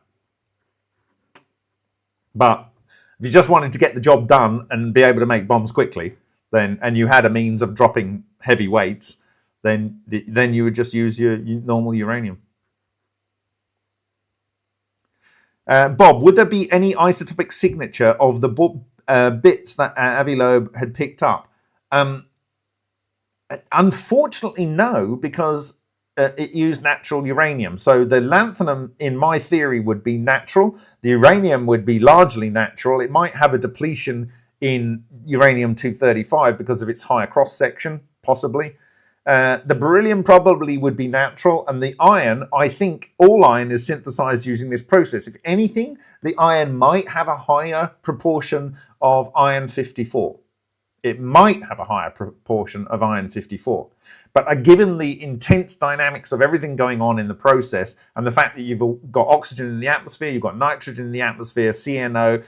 But if you just wanted to get the job done and be able to make bombs quickly, then, and you had a means of dropping heavy weights, then you would just use your normal uranium. Bob, would there be any isotopic signature of the bits that Avi Loeb had picked up? Unfortunately, no, because it used natural uranium. So the lanthanum, in my theory, would be natural. The uranium would be largely natural. It might have a depletion in uranium-235 because of its higher cross-section, possibly. The beryllium probably would be natural, and the iron, I think all iron is synthesized using this process. If anything, the iron might have a higher proportion of iron-54. It might have a higher proportion of iron-54. But given the intense dynamics of everything going on in the process, and the fact that you've got oxygen in the atmosphere, you've got nitrogen in the atmosphere, CNO,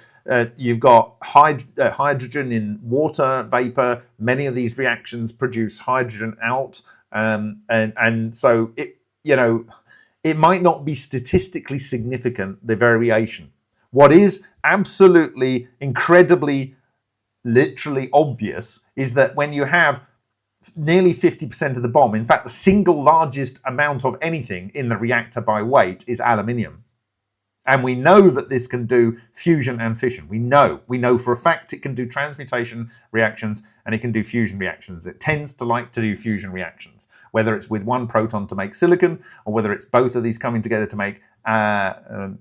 you've got hydrogen in water vapor. Many of these reactions produce hydrogen out, and so it might not be statistically significant, the variation. What is absolutely incredibly, literally obvious is that when you have nearly 50% of the bomb, in fact, the single largest amount of anything in the reactor by weight is aluminium. And we know that this can do fusion and fission. We know for a fact it can do transmutation reactions and it can do fusion reactions. It tends to like to do fusion reactions, whether it's with one proton to make silicon or whether it's both of these coming together to make iron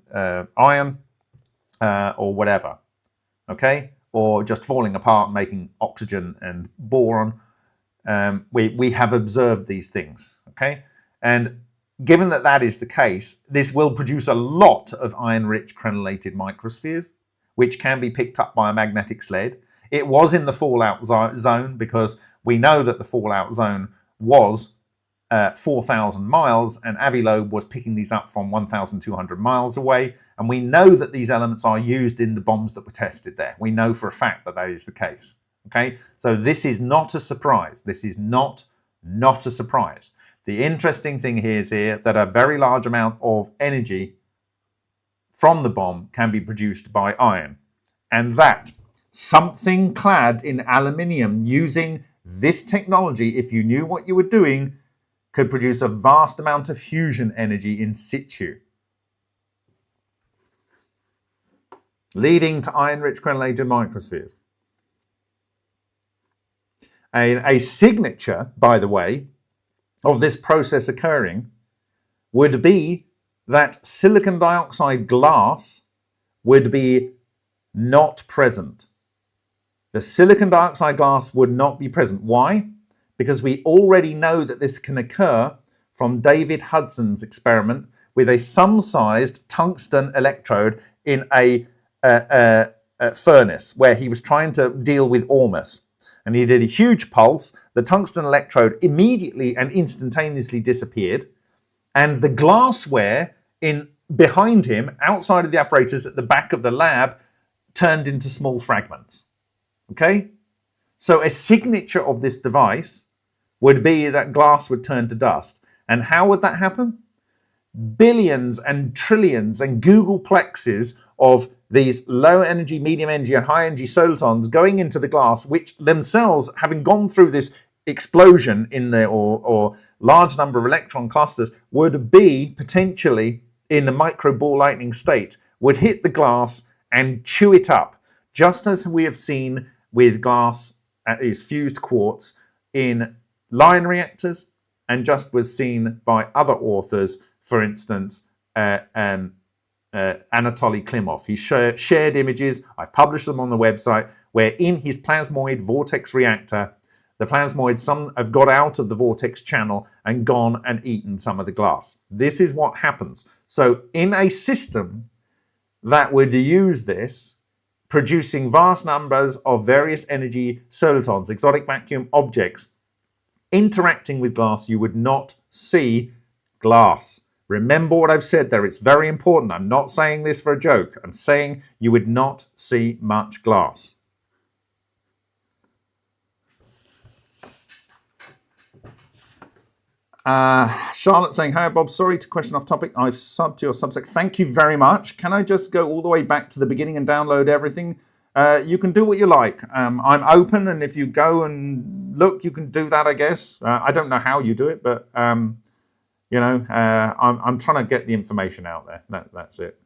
or whatever, okay? Or just falling apart, making oxygen and boron. We have observed these things, okay? And given that that is the case, this will produce a lot of iron-rich crenellated microspheres, which can be picked up by a magnetic sled. It was in the fallout zone because we know that the fallout zone was 4,000 miles, and Avi Loeb was picking these up from 1,200 miles away. And we know that these elements are used in the bombs that were tested there. We know for a fact that that is the case. Okay, so this is not a surprise. This is not a surprise. The interesting thing here is that a very large amount of energy from the bomb can be produced by iron. And that something clad in aluminium using this technology, if you knew what you were doing, could produce a vast amount of fusion energy in situ, leading to iron-rich crenellated microspheres. A signature, by the way, of this process occurring would be that silicon dioxide glass would be not present. The silicon dioxide glass would not be present. Why? Because we already know that this can occur from David Hudson's experiment with a thumb-sized tungsten electrode in a furnace where he was trying to deal with ormus. And he did a huge pulse. The tungsten electrode immediately and instantaneously disappeared. And the glassware behind him, outside of the apparatus at the back of the lab, turned into small fragments. Okay? So a signature of this device would be that glass would turn to dust. And how would that happen? Billions and trillions and googolplexes of these low energy, medium energy, and high energy solitons going into the glass, which themselves, having gone through this explosion in the or large number of electron clusters, would be potentially in the micro ball lightning state, would hit the glass and chew it up, just as we have seen with glass is fused quartz in line reactors, and just was seen by other authors, for instance, Anatoly Klimov. He shared images, I've published them on the website, where in his plasmoid vortex reactor, The plasmoids, some have got out of the vortex channel and gone and eaten some of the glass. This is what happens. So in a system that would use this, producing vast numbers of various energy solitons, exotic vacuum objects, interacting with glass, you would not see glass. Remember what I've said there. It's very important. I'm not saying this for a joke. I'm saying you would not see much glass. Charlotte saying, hi Bob, sorry to question off topic. I've subbed to your Substack. Thank you very much. Can I just go all the way back to the beginning and download everything? You can do what you like. I'm open, and if you go and look, you can do that, I guess. I don't know how you do it, but you know, I'm trying to get the information out there. That's it.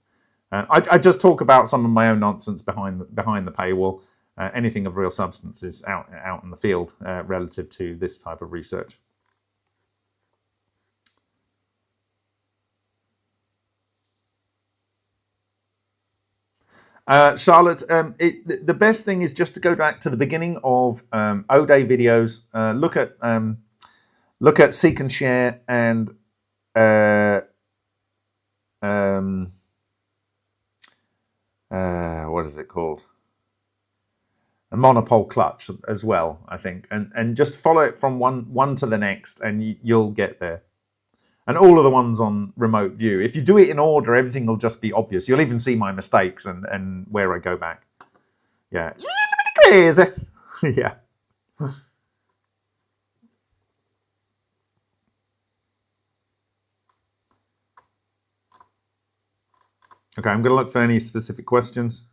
I just talk about some of my own nonsense behind the paywall. Anything of real substance is out in the field relative to this type of research. Charlotte, the best thing is just to go back to the beginning of O-Day videos. Look at Seek and Share and what is it called? A monopole clutch as well, I think, and just follow it from one to the next, and you'll get there. And all of the ones on remote view. If you do it in order, everything will just be obvious. You'll even see my mistakes and where I go back. Yeah. Crazy. Yeah. Okay, I'm going to look for any specific questions.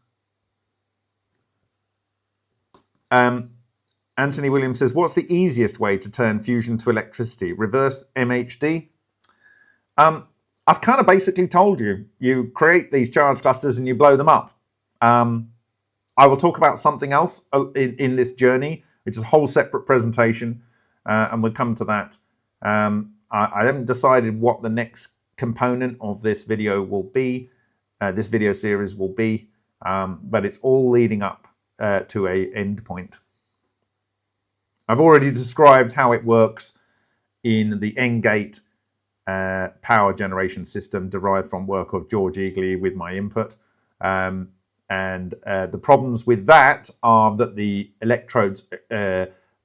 Anthony Williams says, what's the easiest way to turn fusion to electricity? Reverse MHD? I've kind of basically told you. You create these charge clusters and you blow them up. I will talk about something else in this journey, which is a whole separate presentation, and we'll come to that. I haven't decided what the next component of this video will be, this video series will be, but it's all leading up to a end point. I've already described how it works in the N-gate power generation system derived from work of George Eagley with my input. And the problems with that are that the electrodes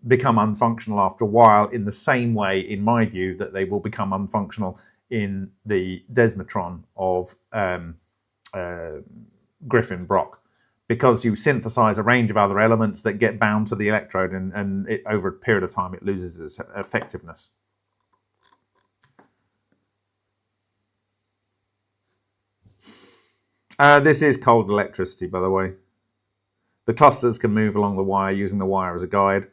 become unfunctional after a while, in the same way, in my view, that they will become unfunctional in the desmitron of Griffin Brock, because you synthesize a range of other elements that get bound to the electrode, and it, over a period of time, it loses its effectiveness. This is cold electricity, by the way. The clusters can move along the wire using the wire as a guide.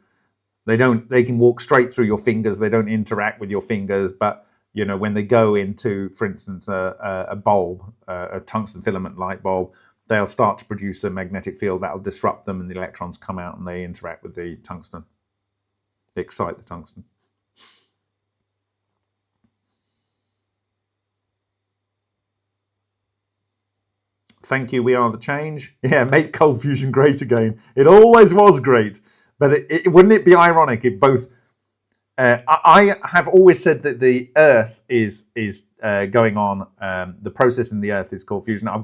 They can walk straight through your fingers. They don't interact with your fingers, but you know, when they go into, for instance, a bulb, a tungsten filament light bulb, they'll start to produce a magnetic field that'll disrupt them, and the electrons come out and they interact with the tungsten. They excite the tungsten. Thank you, we are the change. Yeah, make cold fusion great again. It always was great, but wouldn't it be ironic if both... I have always said that the Earth is going on. The process in the Earth is called fusion. I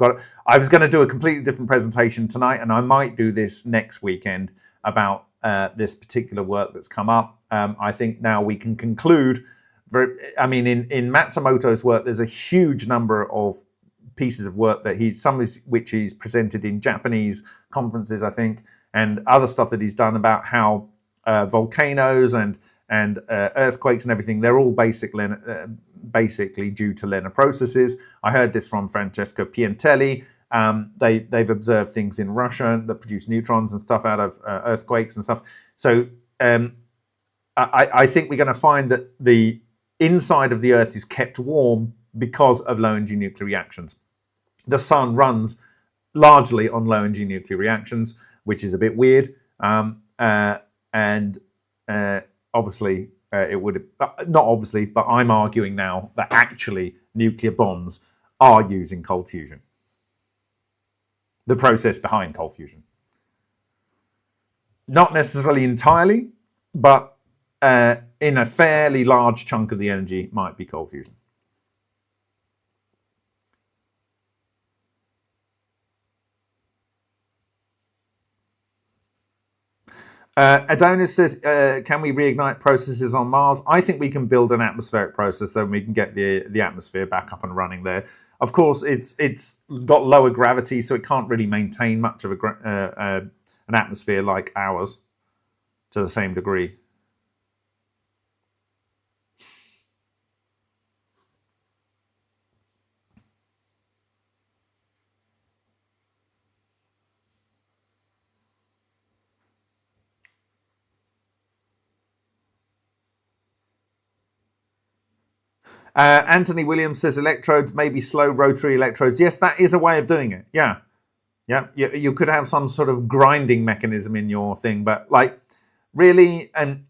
was going to do a completely different presentation tonight, and I might do this next weekend about this particular work that's come up. I think now we can conclude. I mean, in Matsumoto's work, there's a huge number of pieces of work that which he's presented in Japanese conferences, I think, and other stuff that he's done about how volcanoes and earthquakes and everything, they're all basically due to Lena processes. I heard this from Francesco Piantelli. They've observed things in Russia that produce neutrons and stuff out of earthquakes and stuff. So I think we're going to find that the inside of the Earth is kept warm because of low energy nuclear reactions. The sun runs largely on low energy nuclear reactions, which is a bit weird. Obviously, it would not obviously, but I'm arguing now that actually nuclear bombs are using cold fusion. The process behind cold fusion. Not necessarily entirely, but in a fairly large chunk of the energy might be cold fusion. Adonis says, can we reignite processes on Mars? I think we can build an atmospheric process so we can get the atmosphere back up and running there. Of course, it's got lower gravity, so it can't really maintain much of an atmosphere like ours to the same degree. Anthony Williams says electrodes may be slow rotary electrodes. Yes, that is a way of doing it. Yeah. You could have some sort of grinding mechanism in your thing, but like really, and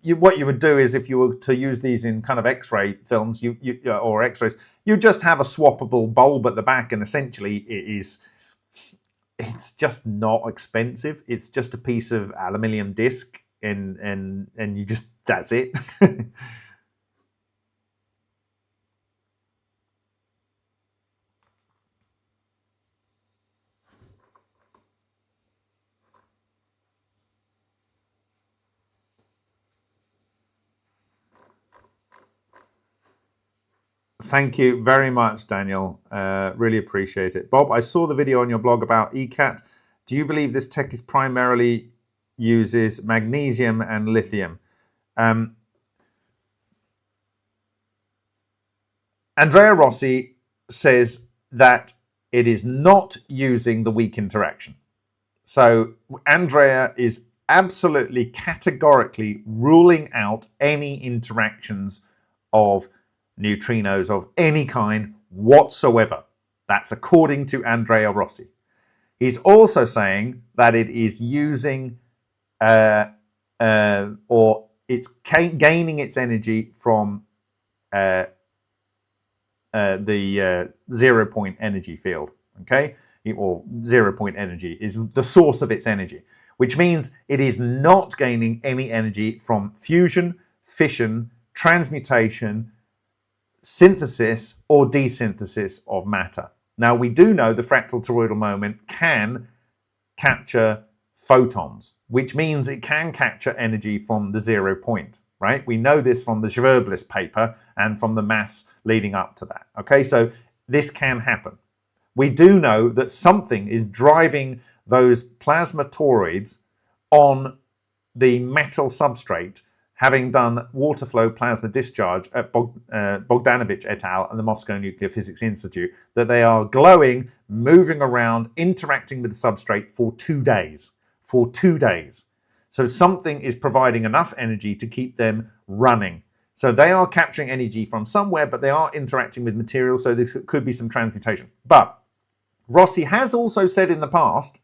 what you would do is if you were to use these in kind of X-ray films, or X-rays, you just have a swappable bulb at the back, and essentially it's just not expensive. It's just a piece of aluminium disc, and you just, that's it. Thank you very much, Daniel. Really appreciate it. Bob, I saw the video on your blog about ECAT. Do you believe this tech is primarily uses magnesium and lithium? Andrea Rossi says that it is not using the weak interaction. So Andrea is absolutely categorically ruling out any interactions of neutrinos of any kind whatsoever. That's according to Andrea Rossi. He's also saying that it is using or it's gaining its energy from the 0 point energy field, okay? Or 0 point energy is the source of its energy, which means it is not gaining any energy from fusion, fission, transmutation, synthesis or desynthesis of matter. Now, we do know the fractal toroidal moment can capture photons, which means it can capture energy from the 0 point, right? We know this from the Schwerblis paper and from the mass leading up to that, okay? So this can happen. We do know that something is driving those plasma toroids on the metal substrate, having done water flow plasma discharge at Bogdanovich et al. And the Moscow Nuclear Physics Institute, that they are glowing, moving around, interacting with the substrate for 2 days. For 2 days. So something is providing enough energy to keep them running. So they are capturing energy from somewhere, but they are interacting with materials, so there could be some transmutation. But Rossi has also said in the past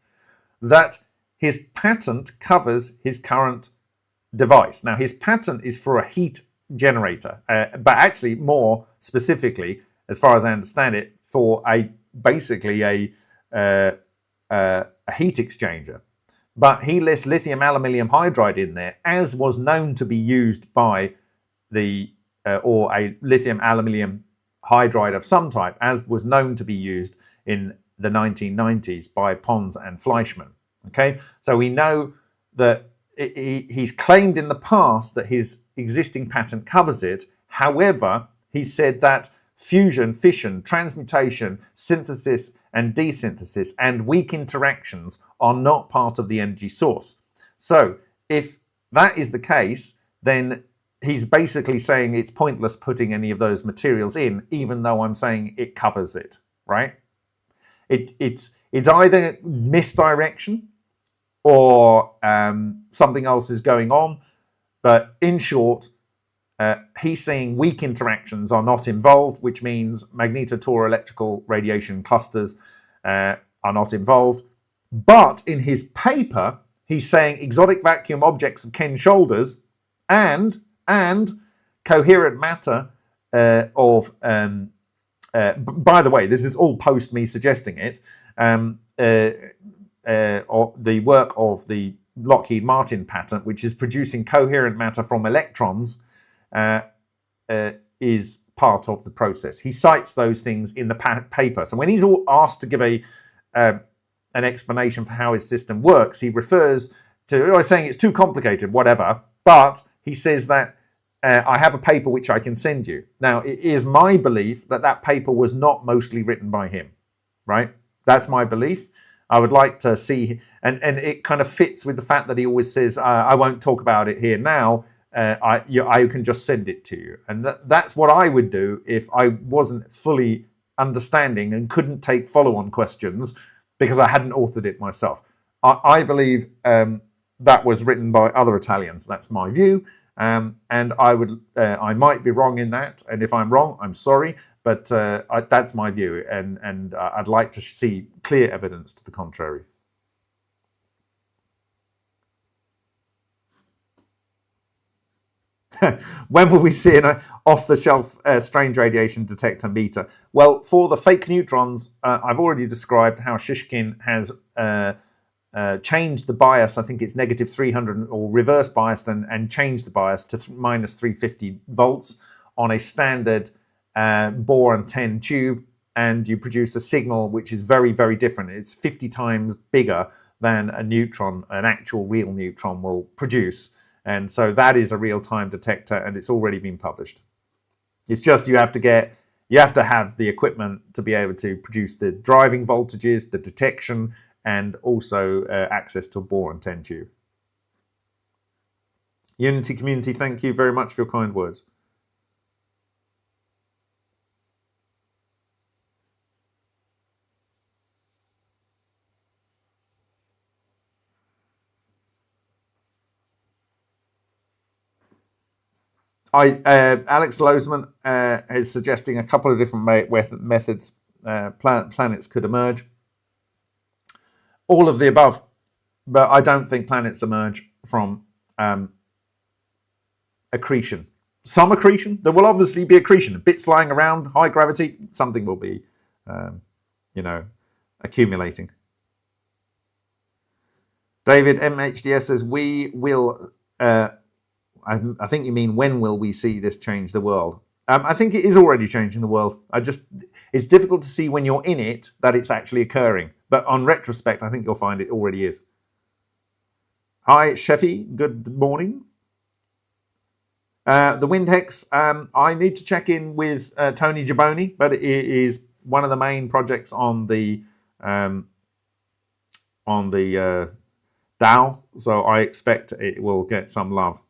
that his patent covers his current device. Now, his patent is for a heat generator, but actually more specifically, as far as I understand it, for basically a heat exchanger. But he lists lithium aluminium hydride in there, as was known to be used by or a lithium aluminium hydride of some type, as was known to be used in the 1990s by Pons and Fleischmann. Okay, so we know that he's claimed in the past that his existing patent covers it. However, he said that fusion, fission, transmutation, synthesis and desynthesis and weak interactions are not part of the energy source. So if that is the case, then he's basically saying it's pointless putting any of those materials in, even though I'm saying it covers it, right? It's either misdirection or something else is going on. But in short, he's saying weak interactions are not involved, which means magnetotoroelectrical radiation clusters are not involved. But in his paper, he's saying exotic vacuum objects of Ken shoulders and coherent matter of... by the way, this is all post me suggesting it. Or the work of the Lockheed Martin patent, which is producing coherent matter from electrons, is part of the process. He cites those things in the paper. So when he's asked to give an explanation for how his system works, he refers to saying it's too complicated, whatever. But he says that I have a paper which I can send you. Now, it is my belief that that paper was not mostly written by him, right? That's my belief. I would like to see, and it kind of fits with the fact that he always says, I won't talk about it here now. I can just send it to you. And that's what I would do if I wasn't fully understanding and couldn't take follow-on questions because I hadn't authored it myself. I believe that was written by other Italians. That's my view. And I might be wrong in that. And if I'm wrong, I'm sorry. But that's my view. And I'd like to see clear evidence to the contrary. When will we see an off-the-shelf strange radiation detector meter? Well, for the fake neutrons, I've already described how Shishkin has changed the bias. I think it's negative 300 or reverse biased and changed the bias to minus 350 volts on a standard boron 10 tube, and you produce a signal which is very, very different. It's 50 times bigger than a neutron, an actual real neutron will produce. And so that is a real-time detector, and it's already been published. It's just you have to have the equipment to be able to produce the driving voltages, the detection, and also access to a boron 10 tube. Unity community, thank you very much for your kind words. Alex Lozman is suggesting a couple of different methods planets could emerge. All of the above, but I don't think planets emerge from accretion. Some accretion, there will obviously be accretion. Bits lying around, high gravity, something will be, accumulating. David MHDS says, we will... I think you mean when will we see this change the world? I think it is already changing the world. It's difficult to see when you're in it that it's actually occurring. But on retrospect, I think you'll find it already is. Hi, Sheffy. Good morning. The wind hex. I need to check in with Tony Gibboni, but it is one of the main projects on the DAO. So I expect it will get some love.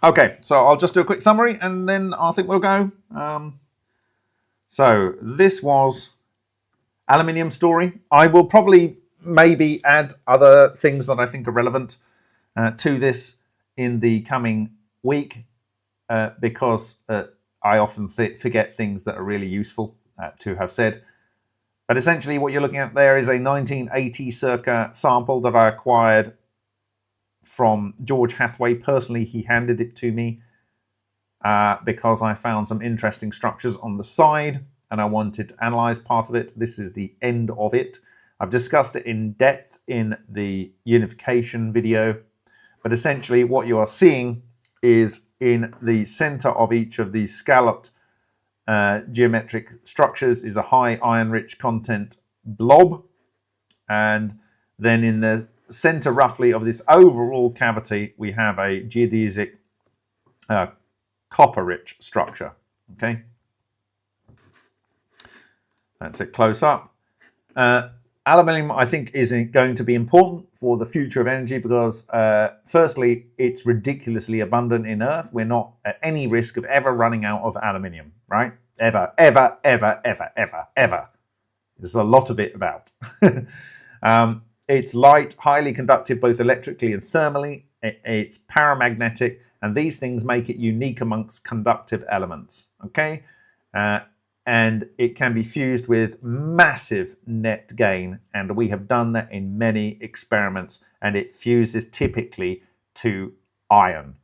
Okay, so I'll just do a quick summary and then I think we'll go. So this was Aluminium Story. I will probably maybe add other things that I think are relevant to this in the coming week because I often forget things that are really useful to have said. But essentially what you're looking at there is a 1980 circa sample that I acquired from George Hathaway. Personally, he handed it to me because I found some interesting structures on the side and I wanted to analyze part of it. This is the end of it. I've discussed it in depth in the unification video, but essentially what you are seeing is in the center of each of these scalloped geometric structures is a high iron-rich content blob, and then in the center roughly of this overall cavity we have a geodesic copper-rich structure. Okay, that's it close up. Aluminium, I think, is going to be important for the future of energy because, firstly, it's ridiculously abundant in Earth. We're not at any risk of ever running out of aluminium, right? Ever, ever, ever, ever, ever, ever. There's a lot of it about. It's light, highly conductive both electrically and thermally. It's paramagnetic, and these things make it unique amongst conductive elements. Okay, and it can be fused with massive net gain. And we have done that in many experiments, and it fuses typically to iron.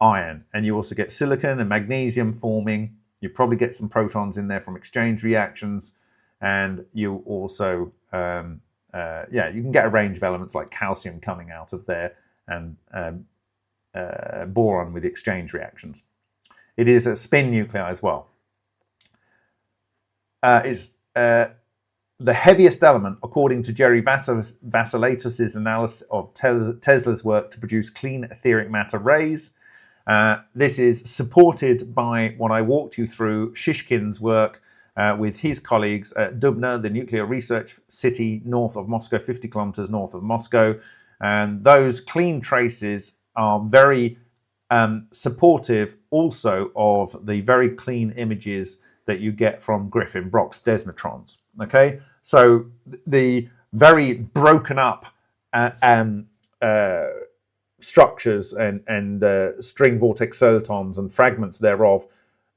And you also get silicon and magnesium forming. You probably get some protons in there from exchange reactions, and you also you can get a range of elements like calcium coming out of there, and boron with exchange reactions. It is a spin nuclei as well. Is the heaviest element, according to Jerry Vassiliadis' analysis of Tesla's work to produce clean etheric matter rays. This is supported by what I walked you through, Shishkin's work with his colleagues at Dubna, the nuclear research city north of Moscow, 50 kilometers north of Moscow. And those clean traces are very supportive also of the very clean images that you get from Griffin Brock's desmitrons. Okay, so the very broken up structures and string vortex solitons and fragments thereof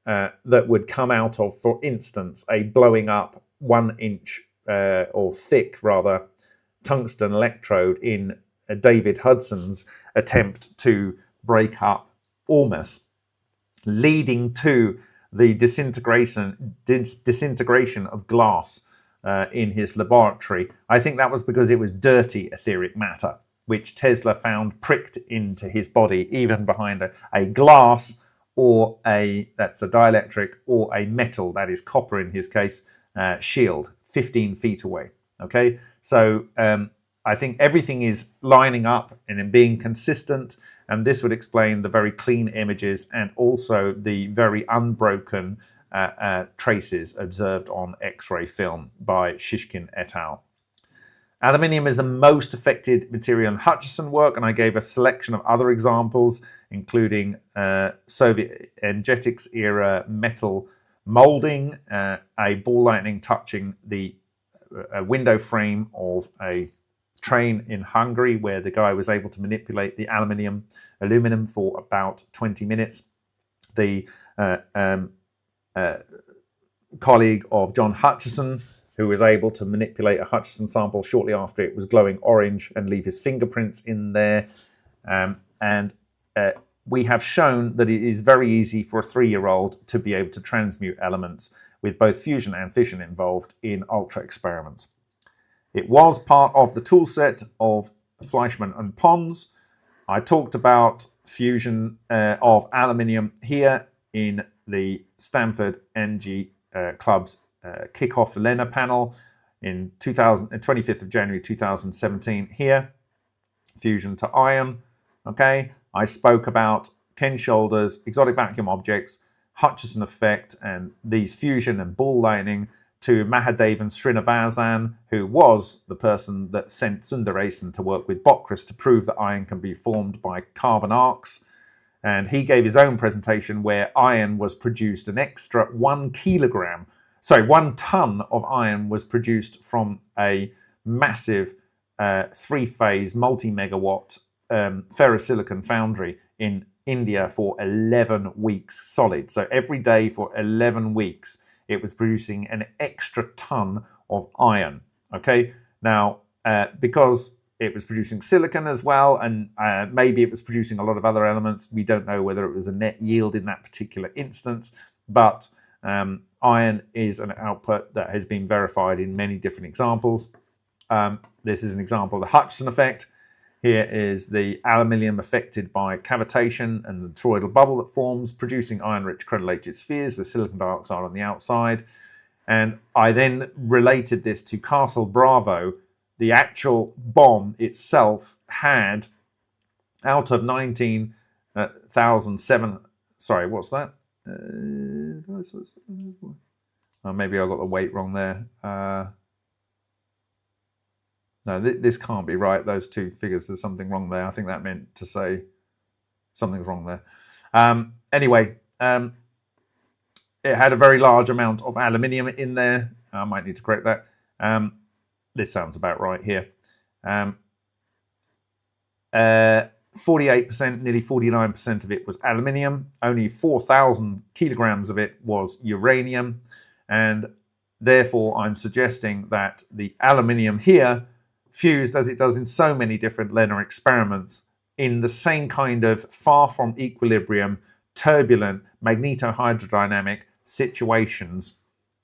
that would come out of, for instance, a blowing up 1 inch or thick rather tungsten electrode in David Hudson's attempt to break up Ormus, leading to the disintegration of glass in his laboratory. I think that was because it was dirty etheric matter, which Tesla found pricked into his body, even behind a glass or that's a dielectric, or a metal, that is copper in his case, shield 15 feet away. Okay, so I think everything is lining up and being consistent, and this would explain the very clean images and also the very unbroken traces observed on X-ray film by Shishkin et al. Aluminium is the most affected material in Hutchison work, and I gave a selection of other examples, including Soviet energetics era metal molding, a ball lightning touching the window frame of a train in Hungary, where the guy was able to manipulate the aluminum for about 20 minutes. The colleague of John Hutchison, who was able to manipulate a Hutchison sample shortly after it was glowing orange and leave his fingerprints in there. We have shown that it is very easy for a 3-year-old to be able to transmute elements with both fusion and fission involved in ultra experiments. It was part of the toolset of Fleischmann and Pons. I talked about fusion of aluminium here in the Stanford Energy Club's kickoff Lena panel in 25th of January 2017 here. Fusion to iron. Okay, I spoke about Ken Shoulders, exotic vacuum objects, Hutchison effect, and these fusion and ball lightning to Mahadevan Srinivasan, who was the person that sent Sundaresan to work with Bockris to prove that iron can be formed by carbon arcs. And he gave his own presentation where iron was produced, an extra 1 ton of iron was produced from a massive 3-phase multi-megawatt ferrosilicon foundry in India for 11 weeks solid. So every day for 11 weeks, it was producing an extra ton of iron. Okay, now because it was producing silicon as well, and maybe it was producing a lot of other elements, we don't know whether it was a net yield in that particular instance, but iron is an output that has been verified in many different examples. This is an example of the Hutchison effect. Here is the aluminium affected by cavitation and the toroidal bubble that forms, producing iron-rich crenellated spheres with silicon dioxide on the outside. And I then related this to Castle Bravo. The actual bomb itself had, out of 19,007, sorry, what's that? Maybe I got the weight wrong there. No, this can't be right. Those two figures, there's something wrong there. I think that meant to say something's wrong there. Anyway, it had a very large amount of aluminium in there. I might need to correct that. This sounds about right here. 48%, nearly 49% of it was aluminium. Only 4,000 kilograms of it was uranium. And therefore, I'm suggesting that the aluminium here fused, as it does in so many different LENR experiments, in the same kind of far from equilibrium, turbulent, magnetohydrodynamic situations.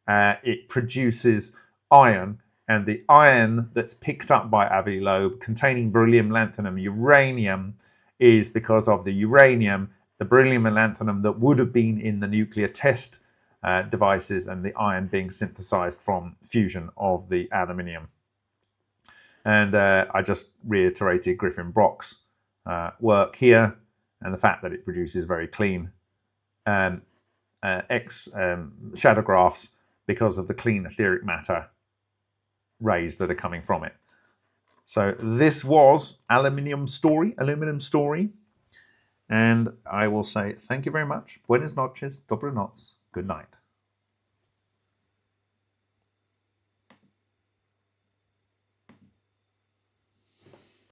It produces iron, and the iron that's picked up by Avi Loeb containing beryllium, lanthanum, uranium is because of the uranium, the beryllium and lanthanum that would have been in the nuclear test devices, and the iron being synthesized from fusion of the aluminium. And I just reiterated Griffin Brock's work here, and the fact that it produces very clean shadow graphs because of the clean etheric matter rays that are coming from it. So this was Aluminium Story, and I will say thank you very much. Buenas noches, dobry noc, good night.